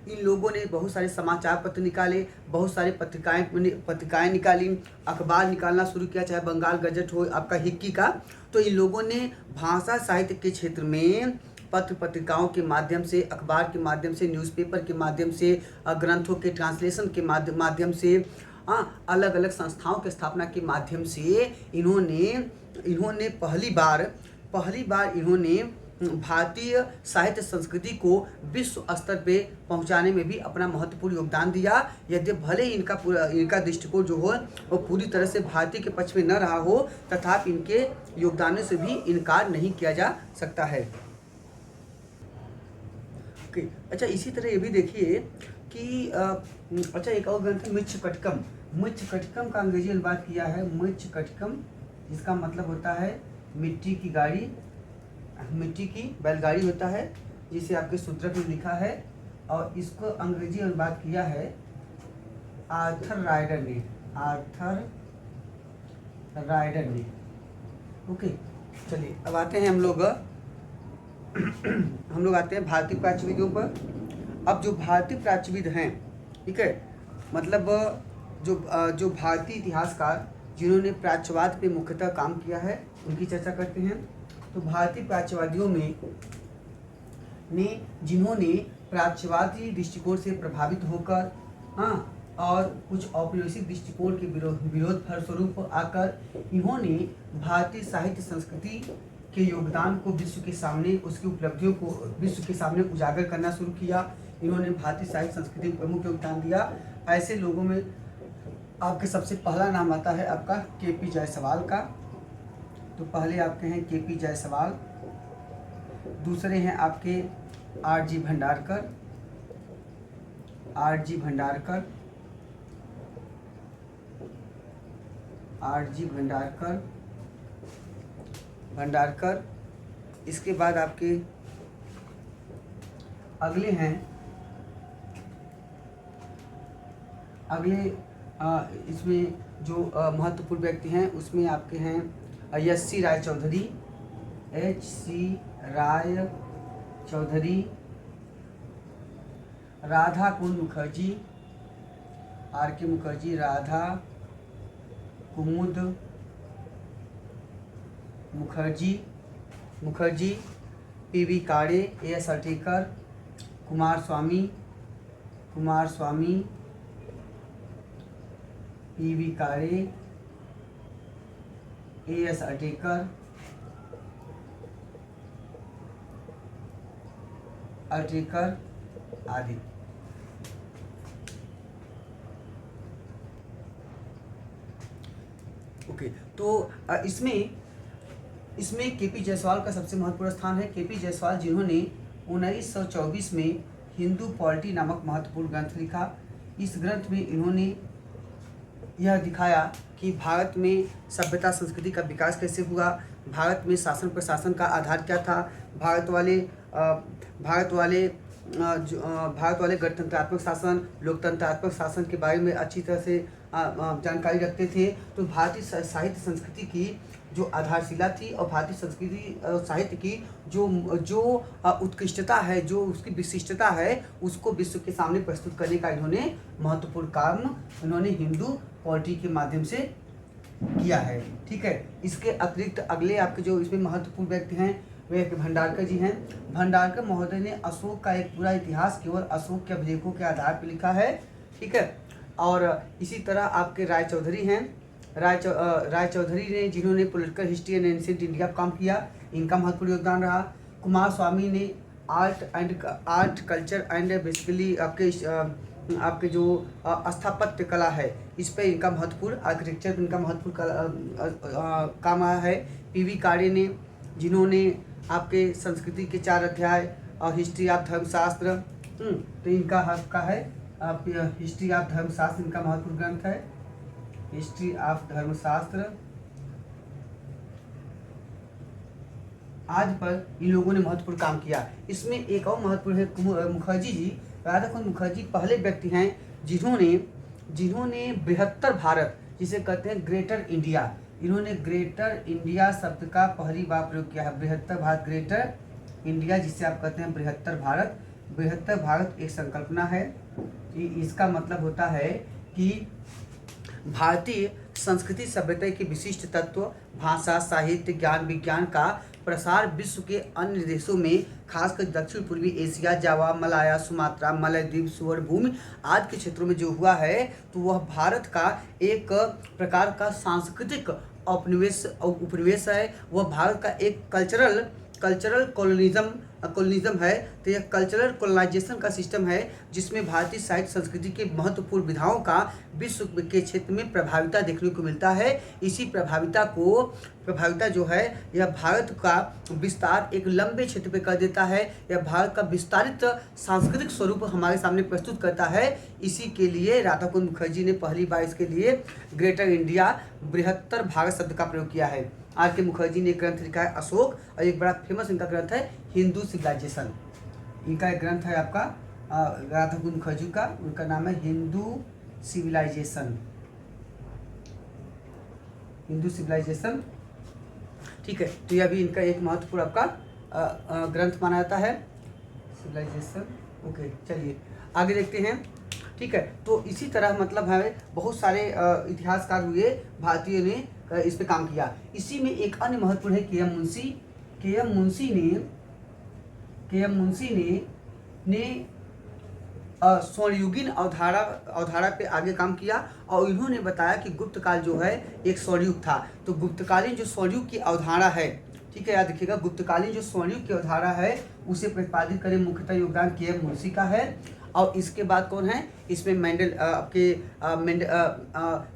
इन लोगों ने बहुत सारे समाचार पत्र निकाले, बहुत सारे पत्रिकाएं निकाली, अखबार निकालना शुरू किया, चाहे बंगाल गजट हो आपका हिक्की का। तो इन लोगों ने भाषा साहित्य के क्षेत्र में पत्र पत्रिकाओं के माध्यम से, अखबार के माध्यम से, न्यूज़पेपर के माध्यम से, ग्रंथों के ट्रांसलेशन के माध्यम से, अलग अलग संस्थाओं की स्थापना के माध्यम से इन्होंने पहली बार इन्होंने भारतीय साहित्य संस्कृति को विश्व स्तर पे पहुंचाने में भी अपना महत्वपूर्ण योगदान दिया। यद्यपि भले ही इनका दृष्टिकोण जो हो वो पूरी तरह से भारतीय के पक्ष में न रहा हो, तथापि इनके योगदानों से भी इनकार नहीं किया जा सकता है। अच्छा, इसी तरह ये भी देखिए कि अच्छा एक और ग्रंथ है मृच्छकटिकम का अंग्रेजी अनुवाद किया है मृच्छकटिकम, जिसका मतलब होता है मिट्टी की बैलगाड़ी होता है, जिसे आपके सूत्रक में लिखा है। और इसको अंग्रेजी अनुवाद किया है आर्थर राइडर ने। ओके, चलिए अब आते हैं हम लोग आते हैं भारतीय प्राच्यविदों पर। अब जो भारतीय प्राच्यविद हैं, ठीक है, मतलब जो भारतीय इतिहासकार जिन्होंने प्राच्यवाद पे मुख्यतः काम किया है, उनकी चर्चा करते हैं। तो भारतीय प्राच्यवादियों में जिन्होंने प्राच्यवादी दृष्टिकोण से प्रभावित होकर और कुछ औपनिवेशिक दृष्टिकोण के विरोध फलस्वरूप आकर इन्होंने भारतीय साहित्य संस्कृति के योगदान को विश्व के सामने, उसकी उपलब्धियों को विश्व के सामने उजागर करना शुरू किया। इन्होंने भारतीय साहित्य संस्कृति को प्रमुख योगदान दिया। ऐसे लोगों में आपके सबसे पहला नाम आता है आपका के.पी. जायसवाल का। तो पहले आपके हैं के.पी. जायसवाल, दूसरे हैं आपके आर.जी. भंडारकर। इसके बाद आपके अगले इसमें जो महत्वपूर्ण व्यक्ति हैं उसमें आपके हैं H.C. Ray Chaudhuri, Radha Kund Mukherjee, R.K. Mukherjee, Radha Kumud Mukherjee, P.V. Kane, A.S. Altekar, Kumar Swami, P.V. Kane, A.S. Altekar आदि। ओके, तो इसमें के.पी. जायसवाल का सबसे महत्वपूर्ण स्थान है। के.पी. जायसवाल जिन्होंने 1924 में हिंदू पॉलिटी नामक महत्वपूर्ण ग्रंथ लिखा। इस ग्रंथ में इन्होंने यह दिखाया कि भारत में सभ्यता संस्कृति का विकास कैसे हुआ, भारत में शासन प्रशासन का आधार क्या था, भारत वाले गणतंत्रात्मक शासन, लोकतंत्रात्मक शासन के बारे में अच्छी तरह से जानकारी रखते थे। तो भारतीय साहित्य संस्कृति की जो आधारशिला थी और भारतीय संस्कृति साहित्य की जो उत्कृष्टता है, जो उसकी विशिष्टता है, उसको विश्व के सामने प्रस्तुत करने का इन्होंने महत्वपूर्ण काम इन्होंने हिंदू पॉलिटी के माध्यम से किया है। ठीक है, इसके अतिरिक्त अगले आपके जो इसमें महत्वपूर्ण व्यक्ति हैं वे भंडारकर जी हैं। भंडारकर महोदय ने अशोक का एक पूरा इतिहास केवल अशोक के अभिलेखों के आधार पर लिखा है। ठीक है, और इसी तरह आपके राय चौधरी हैं। राय चौधरी ने जिन्होंने political history and ancient India पर काम किया, इनका महत्वपूर्ण योगदान रहा। कुमार स्वामी ने आर्ट कल्चर एंड बेसिकली आपके जो स्थापत्य कला है इस पर इनका महत्वपूर्ण आर्किटेक्चर इनका महत्वपूर्ण काम आया है। P.V. काड़े ने जिन्होंने आपके संस्कृति के 4 अध्याय और हिस्ट्री ऑफ धर्मशास्त्र, तो इनका आपका है आप हिस्ट्री ऑफ धर्मशास्त्र इनका महत्वपूर्ण ग्रंथ है। हिस्ट्री ऑफ धर्मशास्त्र आज पर इन लोगों ने महत्वपूर्ण काम किया। इसमें एक और महत्वपूर्ण है मुखर्जी जी। राधाकुंड मुखर्जी पहले व्यक्ति हैं जिन्होंने बृहत्तर भारत, जिसे कहते हैं ग्रेटर इंडिया, इन्होंने ग्रेटर इंडिया शब्द का पहली बार प्रयोग किया है। बृहत्तर भारत, ग्रेटर इंडिया, जिसे आप कहते हैं बृहत्तर भारत। बृहत्तर भारत एक संकल्पना है कि इसका मतलब होता है कि भारतीय संस्कृति सभ्यता के विशिष्ट तत्व, भाषा, साहित्य, ज्ञान, विज्ञान का प्रसार विश्व के अन्य देशों में, खासकर दक्षिण पूर्वी एशिया, जावा, मलाया, सुमात्रा, मलयद्वीप, सुवर्ण भूमि आदि के क्षेत्रों में जो हुआ है, तो वह भारत का एक प्रकार का सांस्कृतिक उपनिवेश है। वह भारत का एक कल्चरल कॉलोनिज्म है। तो यह कल्चरल कॉलोनाइजेशन का सिस्टम है जिसमें भारतीय साहित्य संस्कृति के महत्वपूर्ण विधाओं का विश्व के क्षेत्र में प्रभाविता देखने को मिलता है। इसी प्रभाविता जो है यह भारत का विस्तार एक लंबे क्षेत्र पे कर देता है। यह भारत का विस्तारित सांस्कृतिक स्वरूप हमारे सामने प्रस्तुत करता है। इसी के लिए राधाकुंड मुखर्जी ने पहली बार इसके लिए ग्रेटर इंडिया, बृहत्तर भारत शब्द का प्रयोग किया है। आज के मुखर्जी ने एक ग्रंथ लिखा है अशोक, और एक बड़ा फेमस इनका ग्रंथ है हिंदू सिविलाइजेशन। इनका एक ग्रंथ है आपका राधाकुंड मुखर्जी का, उनका नाम है हिंदू सिविलाइजेशन। ठीक है, तो यह भी इनका एक महत्वपूर्ण आपका ग्रंथ माना जाता है, सिविलाइजेशन। ओके, चलिए आगे देखते हैं। ठीक है, तो इसी तरह मतलब है बहुत सारे इतिहासकार हुए भारतीय ने इस पे काम किया। इसी में एक अन्य महत्वपूर्ण है के एम मुंशी ने स्वर्णयुगीन अवधारणा पे आगे काम किया, और इन्होंने बताया कि गुप्त काल जो है एक स्वर्णयुग था। तो गुप्तकालीन जो स्वर्णयुग की अवधारणा है, ठीक है, याद रखिएगा, गुप्तकालीन जो स्वर्णयुग की अवधारणा है उसे प्रतिपादित करे मुख्यतः योगदान के एम मुंशी का है। और इसके बाद कौन है, इसमें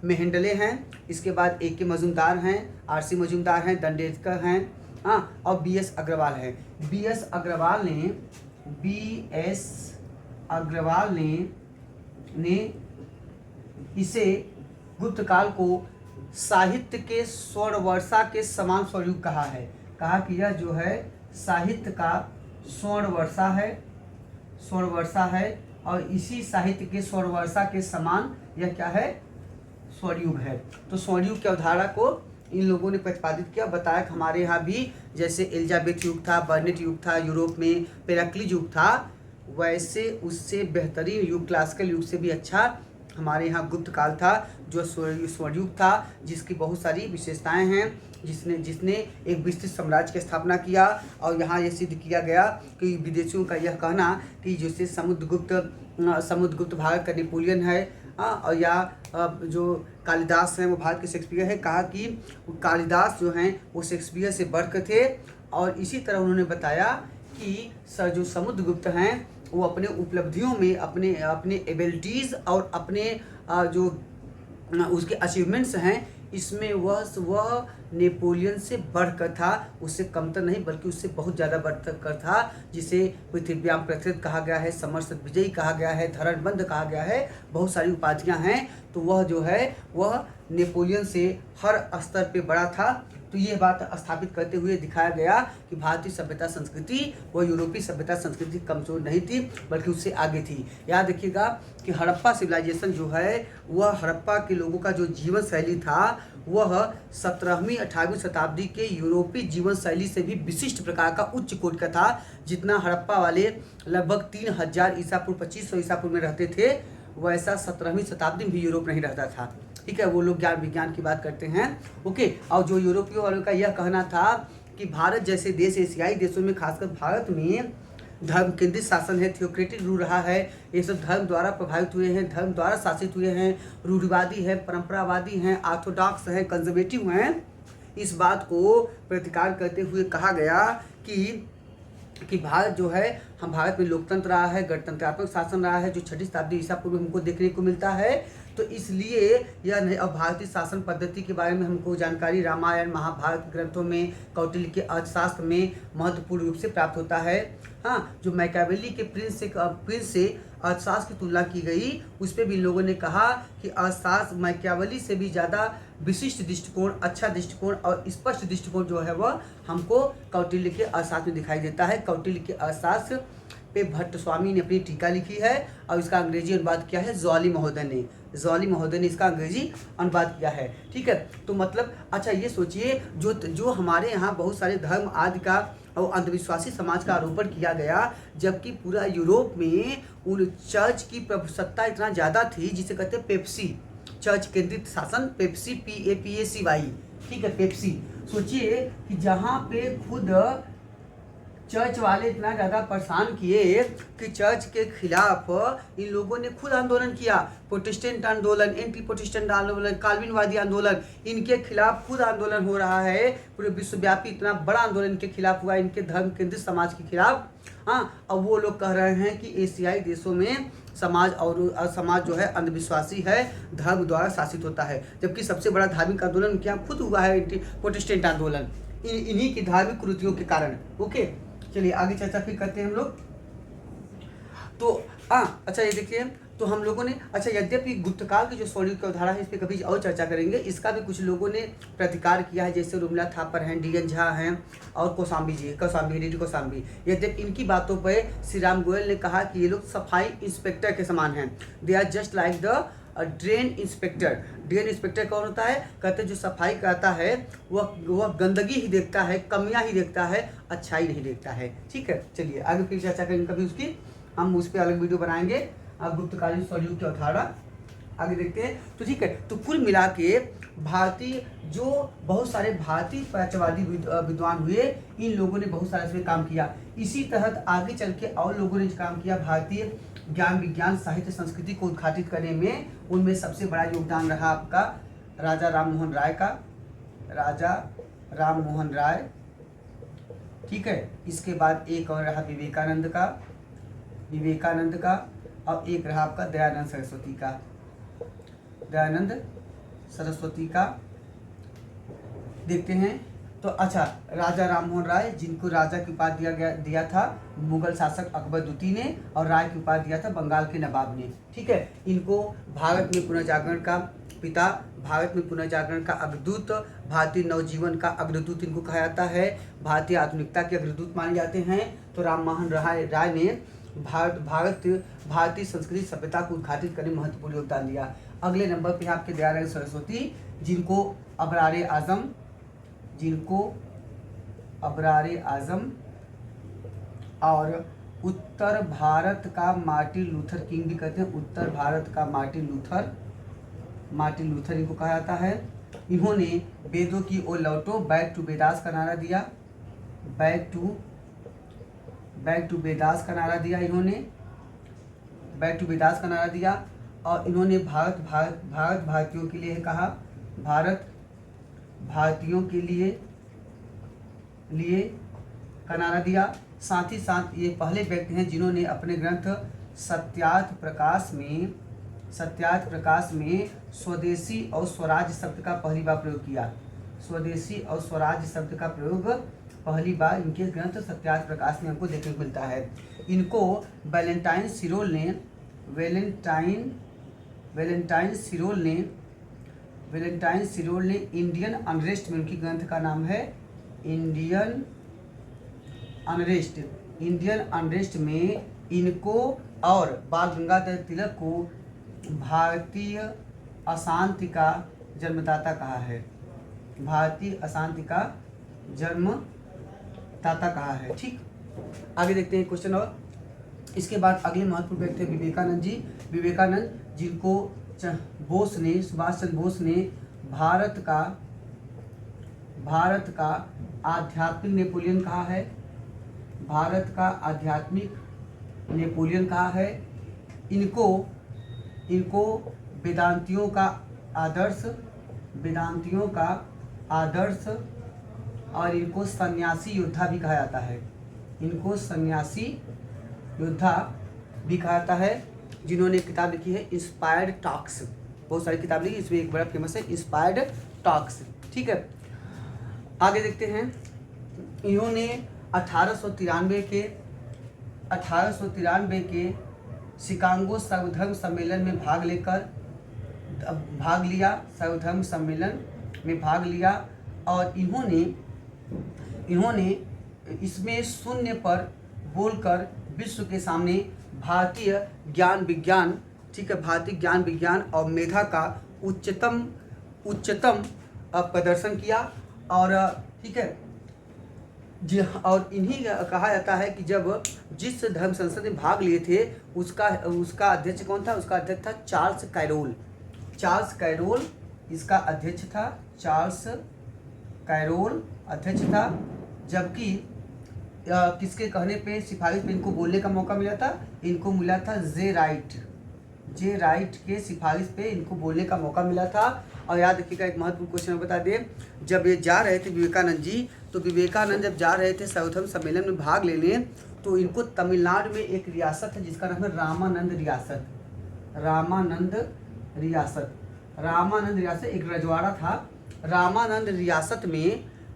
मेहेंडले हैं, इसके बाद ए.के. मजूमदार हैं, आर.सी. मजूमदार हैं, दंडेकर हैं, हाँ, और बी.एस. अग्रवाल हैं। बी.एस. अग्रवाल ने इसे गुप्त काल को साहित्य के स्वर्णवर्षा के समान स्वरूप कहा है। कहा कि यह जो है साहित्य का स्वर्णवर्षा है, और इसी साहित्य के स्वर्णवर्षा के समान यह क्या है, स्वर्णयुग है। तो स्वर्णयुग की अवधारणा को इन लोगों ने प्रतिपादित किया, बताया कि हमारे यहाँ भी जैसे एलिजाबेथ युग था, बर्नेट युग था, यूरोप में पेराक्लिस युग था, वैसे उससे बेहतरीन युग, क्लासिकल युग से भी अच्छा हमारे यहाँ गुप्त काल था, जो स्वर्णयुग था, जिसकी बहुत सारी विशेषताएं हैं, जिसने एक विस्तृत साम्राज्य की स्थापना किया। और यहाँ यह सिद्ध किया गया कि विदेशियों का यह कहना कि जैसे समुद्रगुप्त भारत का नेपोलियन है, और या जो कालिदास हैं वो भारत के शेक्सपियर है, कहा कि कालिदास जो हैं वो शेक्सपियर से बढ़कर थे। और इसी तरह उन्होंने बताया कि जो समुद्रगुप्त हैं वो अपने उपलब्धियों में, अपने एबिलिटीज़ और अपने जो उसके अचीवमेंट्स हैं, इसमें वह नेपोलियन से बढ़कर था, उससे कमतर नहीं बल्कि उससे बहुत ज़्यादा बढ़कर था, जिसे पृथ्व्याम प्रथित कहा गया है, समरसत विजयी कहा गया है, धरणबंध कहा गया है, बहुत सारी उपाधियां हैं। तो वह जो है वह नेपोलियन से हर स्तर पे बड़ा था। तो ये बात स्थापित करते हुए दिखाया गया कि भारतीय सभ्यता संस्कृति व यूरोपीय सभ्यता संस्कृति कमजोर नहीं थी बल्कि उससे आगे थी। याद रखिएगा कि हड़प्पा सिविलाइजेशन जो है वह हड़प्पा के लोगों का जो जीवन शैली था वह 17वीं 18वीं शताब्दी के यूरोपीय जीवन शैली से भी विशिष्ट प्रकार का उच्च कोटि का था। जितना हड़प्पा वाले लगभग 3000 ईसा पूर्व 2500 ईसा पूर्व में रहते थे, वैसा 17वीं शताब्दी में भी यूरोप नहीं रहता था। ठीक है, वो लोग ज्ञान विज्ञान की बात करते हैं। ओके, और जो यूरोपियों वालों का यह कहना था कि भारत जैसे देश, एशियाई देशों में खासकर भारत में धर्म केंद्रित शासन है, थियोक्रेटिक रूल रहा है, ये सब धर्म द्वारा प्रभावित हुए हैं, धर्म द्वारा शासित हुए हैं, रूढ़िवादी हैं, परंपरावादी हैं, ऑर्थोडॉक्स हैं, कंजर्वेटिव हैं। इस बात को प्रतिकार करते हुए कहा गया कि भारत जो है, हम भारत में लोकतंत्र रहा है, गणतंत्रात्मक शासन रहा है, जो 6वीं शताब्दी ईसा पूर्व हमको देखने को मिलता है। तो इसलिए यह नहीं। अब भारतीय शासन पद्धति के बारे में हमको जानकारी रामायण महाभारत ग्रंथों में, कौटिल्य के अर्थशास्त्र में महत्वपूर्ण रूप से प्राप्त होता है। हाँ, जो मैकियावेली के प्रिंस से अर्थशास्त्र की तुलना की गई, उस पर भी लोगों ने कहा कि अर्थशास्त्र मैकियावेली से भी ज़्यादा विशिष्ट दृष्टिकोण, अच्छा दृष्टिकोण और स्पष्ट दृष्टिकोण जो है वह हमको कौटिल्य के अर्थशास्त्र में दिखाई देता है। कौटिल्य के अर्थशास्त्र पे भट्ट स्वामी ने अपनी टीका लिखी है और इसका अंग्रेजी अनुवाद किया है ज्वाली महोदय ने। ज्वाली महोदय ने इसका अंग्रेजी अनुवाद किया है। ठीक है, तो मतलब अच्छा ये सोचिए, जो हमारे यहाँ बहुत सारे धर्म आदि का और अंधविश्वासी समाज का आरोपण किया गया, जबकि पूरा यूरोप में उन चर्च की प्रभुसत्ता इतना ज़्यादा थी, जिसे कहते हैं पेप्सी, चर्च केंद्रित शासन, पेप्सी, PAPACY। ठीक है, पेप्सी। सोचिए कि जहाँ पे खुद चर्च वाले इतना ज़्यादा परेशान किए कि चर्च के खिलाफ इन लोगों ने खुद आंदोलन किया। प्रोटेस्टेंट आंदोलन, एंटी प्रोटेस्टेंट आंदोलन, काल्विनवादी आंदोलन, इनके खिलाफ खुद आंदोलन हो रहा है। पूरे विश्वव्यापी इतना बड़ा आंदोलन इनके खिलाफ हुआ, इनके धर्म केंद्रित समाज के खिलाफ। हाँ, अब वो लोग कह रहे हैं कि एशियाई देशों में समाज जो है अंधविश्वासी है, धर्म द्वारा शासित होता है, जबकि सबसे बड़ा धार्मिक आंदोलन उनके यहाँ खुद हुआ है, एंटी प्रोटेस्टेंट आंदोलन, इन्हीं की धार्मिक कुरीतियों के कारण। ओके, चलिए आगे चर्चा फिर करते हैं हम लोग। तो अच्छा ये देखिए, तो हम लोगों ने अच्छा यद्यपि गुप्तकाल की जो स्वर्ण की अवधारणा है इस पर कभी और चर्चा करेंगे। इसका भी कुछ लोगों ने प्रतिकार किया है, जैसे रुमला थापर हैं, DN झा हैं और कौशाम्बी। यद्यपि इनकी बातों पर श्री राम गोयल ने कहा कि ये लोग सफाई इंस्पेक्टर के समान हैं। They are just like the drain inspector. Drain inspector कौन होता है? कहते हैं जो सफाई कराता है वह गंदगी ही देखता है, कमियां ही देखता है, अच्छाई नहीं देखता है। ठीक है, चलिए आगे फिर चर्चा करेंगे कभी उसकी, हम उस पर अलग वीडियो बनाएंगे। गुप्तकालीन स्वरयुग की अवधारणा आगे देखते हैं। तो ठीक है, तो कुल मिला के भारतीय जो बहुत सारे भारतीय प्राच्यवादी विद्वान हुए, इन लोगों ने बहुत सारा इसमें काम किया। इसी तहत आगे चल के और लोगों ने काम किया भारतीय ज्ञान विज्ञान साहित्य संस्कृति को उद्घाटित करने में। उनमें सबसे बड़ा योगदान रहा आपका राजा राममोहन राय। ठीक है, इसके बाद एक और रहा विवेकानंद का और एक रहा आपका दयानंद सरस्वती का। देखते हैं तो अच्छा, राजा राममोहन राय, जिनको राजा की उपाधि दिया था मुगल शासक अकबर द्वितीय ने, और राय की उपाधि दिया था बंगाल के नवाब ने। ठीक है, इनको भारत में पुनर्जागरण का पिता, भारत में पुनर्जागरण का अग्रदूत, भारतीय नवजीवन का अग्रदूत इनको कहा जाता है, भारतीय आधुनिकता के अग्रदूत माने जाते हैं। तो राममोहन राय ने भारतीय संस्कृति सभ्यता को उद्घाटित करने में महत्वपूर्ण योगदान दिया। अगले नंबर पे आपके दयानंद सरस्वती, जिनको अबरारे आजम और उत्तर भारत का मार्टिन लूथर किंग भी कहते हैं। उत्तर भारत का मार्टिन लूथर इनको कहा जाता है। इन्होंने वेदों की ओर लौटो, बैक टू वेदास का नारा दिया। बैक टू वेदास का नारा दिया इन्होंने, बैक टू वेदास का नारा दिया। और इन्होंने भारत भारतीयों के लिए कहा, भारत भारतीयों के लिए का नारा दिया। साथ ही साथ ये पहले व्यक्ति हैं जिन्होंने अपने ग्रंथ सत्यार्थ प्रकाश में स्वदेशी और स्वराज शब्द का पहली बार प्रयोग किया। स्वदेशी और स्वराज शब्द का प्रयोग पहली बार इनके ग्रंथ सत्यार्थ प्रकाश में हमको देखने को मिलता है। इनको वैलेंटाइन सिरोल ने इंडियन अनरेस्ट में, उनकी ग्रंथ का नाम है इंडियन अनरेस्ट में इनको और बाल गंगाधर तिलक को भारतीय अशांति का जन्मदाता कहा है। भारतीय अशांति का जन्मदाता कहा है। ठीक, आगे देखते हैं क्वेश्चन। और इसके बाद अगले महत्वपूर्ण व्यक्ति विवेकानंद, जिनको सुभाष चंद्र बोस ने भारत का आध्यात्मिक नेपोलियन कहा है। भारत का आध्यात्मिक नेपोलियन कहा है। इनको वेदांतियों का आदर्श और इनको सन्यासी योद्धा भी कहा जाता है। जिन्होंने किताब लिखी है इंस्पायर्ड टॉक्स। बहुत सारी किताब लिखी, इसमें एक बड़ा फेमस है इंस्पायर्ड टॉक्स। ठीक है, आगे देखते हैं। इन्होंने 1893 के शिकागो सर्वधर्म सम्मेलन में भाग लिया, सर्वधर्म सम्मेलन में भाग लिया, और इन्होंने इसमें शून्य पर बोलकर विश्व के सामने भारतीय ज्ञान विज्ञान, ठीक है, भारतीय ज्ञान विज्ञान और मेधा का उच्चतम प्रदर्शन किया। और ठीक है जी, और इन्हीं कहा जाता है कि जब जिस धर्म संसद में भाग लिए थे उसका अध्यक्ष कौन था? उसका अध्यक्ष था चार्ल्स कैरोल इसका अध्यक्ष था, चार्ल्स कैरोल अध्यक्ष था। जबकि किसके कहने पे, सिफारिश पे इनको बोलने का मौका मिला था? इनको मिला था जे राइट के सिफारिश पे इनको बोलने का मौका मिला था। और याद रखिएगा, एक महत्वपूर्ण क्वेश्चन बता दें, जब ये जा रहे थे विवेकानंद जी, तो विवेकानंद जब जा रहे थे सर्वधर्म सम्मेलन में भाग लेने, तो इनको तमिलनाडु में एक रियासत है जिसका नाम है रामानंद रियासत, एक रजवाड़ा था। रामानंद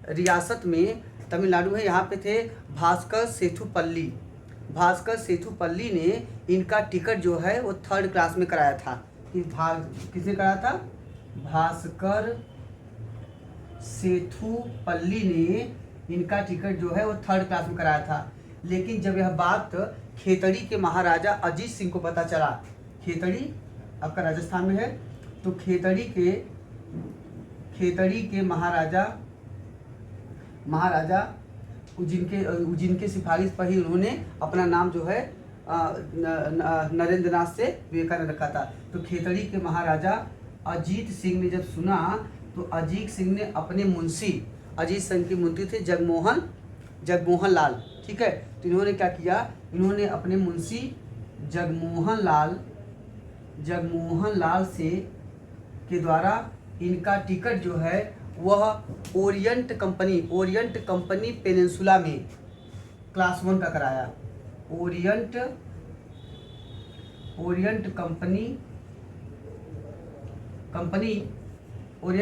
रियासत में तमिलनाडु में यहाँ पे थे भास्कर सेठुपल्ली ने इनका टिकट जो है वो 3rd क्लास में कराया था। किसने कराया था? भास्कर सेठुपल्ली ने इनका टिकट जो है वो 3rd क्लास में कराया था। लेकिन जब यह बात खेतड़ी के महाराजा अजीत सिंह को पता चला, खेतड़ी आपका राजस्थान में है, तो खेतड़ी के महाराजा जिनके सिफारिश पर ही उन्होंने अपना नाम जो है नरेंद्र नाथ से विवेकानंद रखा था। तो खेतड़ी के महाराजा अजीत सिंह ने जब सुना, तो अजीत सिंह ने अपने मुंशी, अजीत सिंह के मुंशी थे जगमोहन लाल, ठीक है, तो इन्होंने क्या किया? इन्होंने अपने मुंशी जगमोहन लाल से के द्वारा इनका टिकट जो है वह ओरिएंट कंपनी पेनिनसुला में क्लास 1 का कराया। ओरिएंट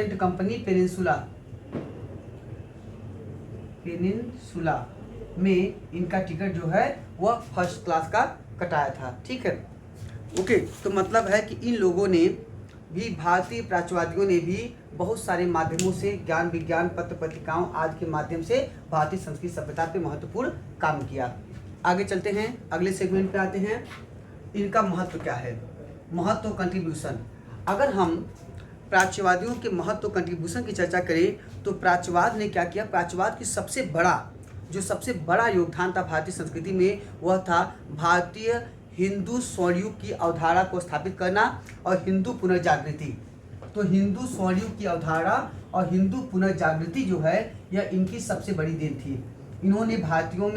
कंपनी पेनिनसुला में इनका टिकट जो है वह 1st क्लास का कटाया था। ठीक है, ओके। तो मतलब है कि इन लोगों ने भी, भारतीय प्राच्यवादियों ने भी बहुत सारे माध्यमों से, ज्ञान विज्ञान, पत्र पत्रिकाओं आदि के माध्यम से भारतीय संस्कृति सभ्यता पे महत्वपूर्ण काम किया। आगे चलते हैं, अगले सेगमेंट पे आते हैं। इनका महत्व क्या है? महत्व, कंट्रीब्यूशन। अगर हम प्राच्यवादियों के महत्व, कंट्रीब्यूशन की चर्चा करें, तो प्राच्यवाद ने क्या किया? प्राच्यवाद की सबसे बड़ा योगदान था भारतीय संस्कृति में, वह था भारतीय हिंदू स्वर्णयुग की अवधारणा को स्थापित करना और हिंदू पुनर्जागृति। तो हिंदू स्वर्णयुग की अवधारणा और हिंदू पुनर्जागृति जो है, यह इनकी सबसे बड़ी देन थी। इन्होंने भारतीयों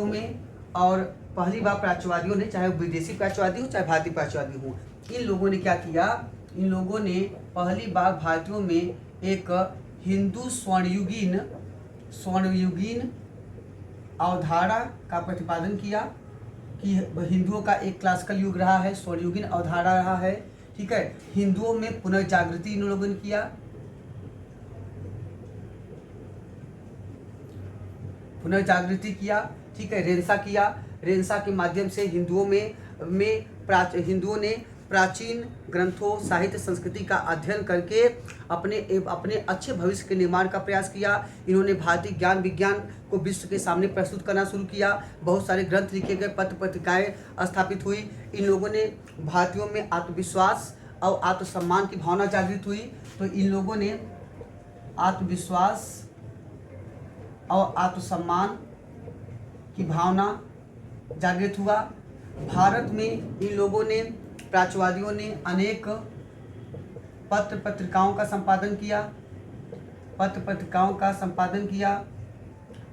में और पहली बार प्राच्यवादियों ने, चाहे विदेशी प्राच्यवादी हो चाहे भारतीय प्राच्यवादी हो, इन लोगों ने क्या किया? इन लोगों ने पहली बार भारतीयों में एक हिंदू स्वर्णयुगीन अवधारणा का प्रतिपादन किया कि हिंदुओं का एक क्लासिकल युग रहा है, स्वर्णयुगीन अवधारणा रहा है। ठीक है, हिंदुओं में पुनर्जागृति इन लोगों ने किया, ठीक है, रेनेसां के माध्यम से हिंदुओं ने प्राचीन ग्रंथों, साहित्य, संस्कृति का अध्ययन करके अपने अच्छे भविष्य के निर्माण का प्रयास किया। इन्होंने भारतीय ज्ञान विज्ञान को विश्व के सामने प्रस्तुत करना शुरू किया। बहुत सारे ग्रंथ लिखे गए, पत्र पत्रिकाएं स्थापित हुई। इन लोगों ने भारतीयों में आत्मविश्वास और आत्मसम्मान की भावना जागृत हुई। तो इन लोगों ने आत्मविश्वास और आत्मसम्मान की भावना जागृत हुआ। भारत में इन लोगों ने, प्राच्यवादियों ने, अनेक पत्र पत्रिकाओं का संपादन किया,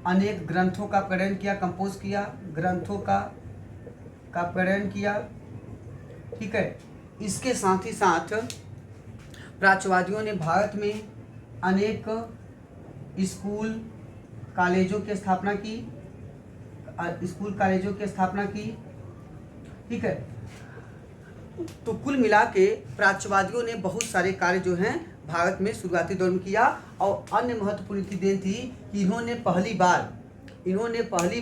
अनेक ग्रंथों का प्रणयन किया, कंपोज किया, ग्रंथों का प्रणयन किया। ठीक है, इसके साथ ही साथ प्राच्यवादियों ने भारत में अनेक स्कूल कॉलेजों की स्थापना की। ठीक है, तो कुल मिला के प्राच्यवादियों ने बहुत सारे कार्य जो हैं भारत में शुरुआती दौर में किया। और अन्य महत्वपूर्ण की देन थी कि इन्होंने पहली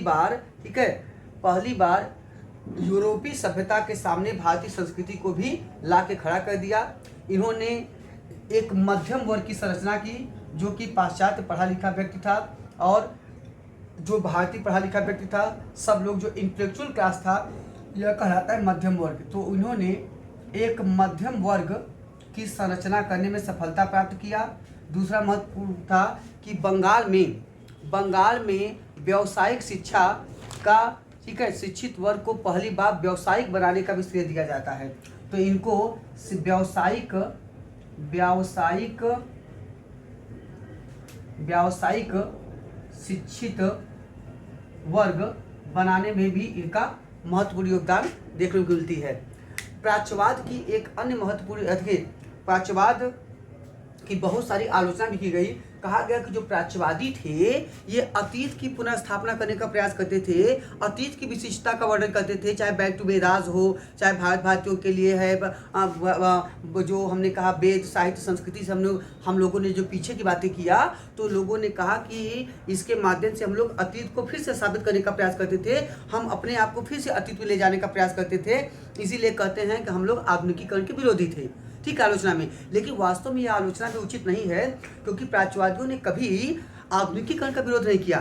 बार ठीक है, पहली बार यूरोपीय सभ्यता के सामने भारतीय संस्कृति को भी ला के खड़ा कर दिया। इन्होंने एक मध्यम वर्ग की संरचना की, जो कि पाश्चात्य पढ़ा लिखा व्यक्ति था और जो भारतीय पढ़ा लिखा व्यक्ति था, सब लोग जो इंटेलेक्चुअल क्लास था, यह कहलाता है मध्यम वर्ग। तो उन्होंने एक मध्यम वर्ग की संरचना करने में सफलता प्राप्त किया। दूसरा महत्वपूर्ण था कि बंगाल में व्यावसायिक शिक्षा का, ठीक है, शिक्षित वर्ग को पहली बार व्यावसायिक बनाने का भी श्रेय दिया जाता है। तो इनको व्यावसायिक शिक्षित वर्ग बनाने में भी इनका महत्वपूर्ण योगदान देखने को मिलती है। प्राच्यवाद की एक अन्य महत्वपूर्ण प्राच्यवाद की बहुत सारी आलोचना भी की गई। कहा गया कि जो प्राच्यवादी थे ये अतीत की पुनर्स्थापना करने का प्रयास करते थे, अतीत की विशिष्टता का वर्णन करते थे, चाहे बैक टू वेदास हो, चाहे भारतीयों के लिए है जो हमने कहा वेद साहित्य संस्कृति से हम लोगों ने जो पीछे की बातें किया, तो लोगों ने कहा कि इसके माध्यम से हम लोग अतीत को फिर से साबित करने का प्रयास करते थे, हम अपने आप को फिर से अतीत में ले जाने का प्रयास करते थे। इसीलिए कहते हैं कि हम लोग आधुनिकीकरण के विरोधी थे, ठीक आलोचना में। लेकिन वास्तव में यह आलोचना भी उचित नहीं है, क्योंकि प्राच्यवादियों ने कभी आधुनिकीकरण का विरोध नहीं किया।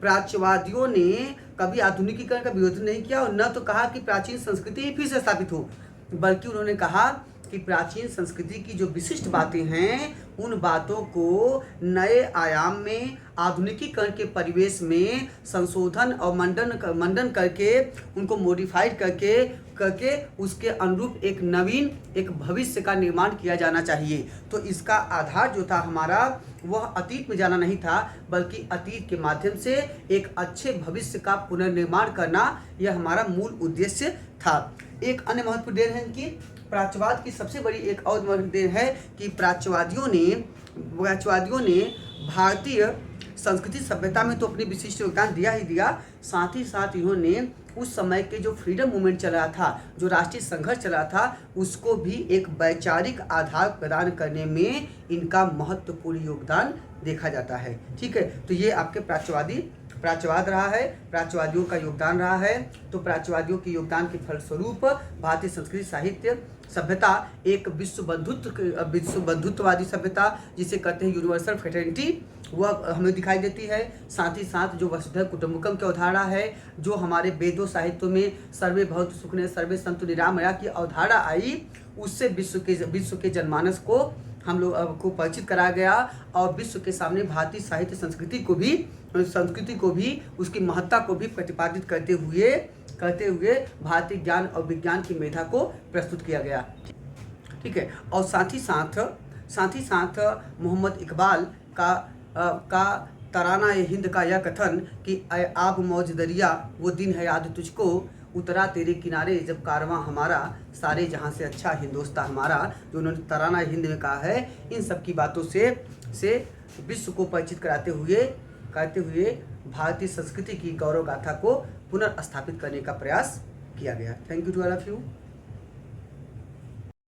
प्राच्यवादियों ने कभी आधुनिकीकरण का विरोध नहीं किया और न तो कहा कि प्राचीन संस्कृति ही फिर से स्थापित हो, बल्कि उन्होंने कहा कि प्राचीन संस्कृति की जो विशिष्ट बातें हैं उन बातों को नए आयाम में आधुनिकीकरण के परिवेश में संशोधन और मंडन करके उनको मॉडिफाइड करके उसके अनुरूप एक नवीन एक भविष्य का निर्माण किया जाना चाहिए। तो इसका आधार जो था हमारा वह अतीत में जाना नहीं था, बल्कि अतीत के माध्यम से एक अच्छे भविष्य का पुनर्निर्माण करना यह हमारा मूल उद्देश्य था। एक अन्य महत्वपूर्ण देन है कि प्राच्यवाद की सबसे बड़ी एक और महत्वपूर्ण देन है कि प्राच्यवादियों ने भारतीय संस्कृति सभ्यता में तो अपनी विशिष्ट योगदान दिया ही दिया, साथ ही साथ इन्होंने उस समय के जो फ्रीडम मूवमेंट चल रहा था, जो राष्ट्रीय संघर्ष चल रहा था, उसको भी एक वैचारिक आधार प्रदान करने में इनका महत्वपूर्ण योगदान देखा जाता है। ठीक है, तो ये आपके प्राच्यवाद रहा है, प्राच्यवादियों का योगदान रहा है। तो प्राच्यवादियों के योगदान के फलस्वरूप भारतीय संस्कृति साहित्य सभ्यता एक विश्व बंधुत्ववादी सभ्यता, जिसे कहते हैं यूनिवर्सल फ्रेटर्निटी, वह हमें दिखाई देती है। साथ ही साथ जो वसुधैव कुटुंबकम की अवधारणा है, जो हमारे वेदों साहित्यों में सर्वे भवन्तु सुखिनः सर्वे सन्तु निरामया की अवधारणा आई, उससे विश्व के जनमानस को हम लोग को परिचित कराया गया और विश्व के सामने भारतीय साहित्य संस्कृति को भी उसकी महत्ता को भी प्रतिपादित करते हुए भारतीय ज्ञान और विज्ञान की मेधा को प्रस्तुत किया गया। ठीक है, और साथ ही साथ मोहम्मद इकबाल का तराना ए हिंद का यह कथन कि आब मौज दरिया वो दिन है याद तुझको, उतरा तेरे किनारे जब कारवां हमारा, सारे जहाँ से अच्छा हिंदोस्तान हमारा, जो उन्होंने तराना हिंद में कहा है, इन सब की बातों से विश्व को परिचित कराते हुए भारतीय संस्कृति की गौरव गाथा को पुनर्स्थापित करने का प्रयास किया गया। Thank you to all of you.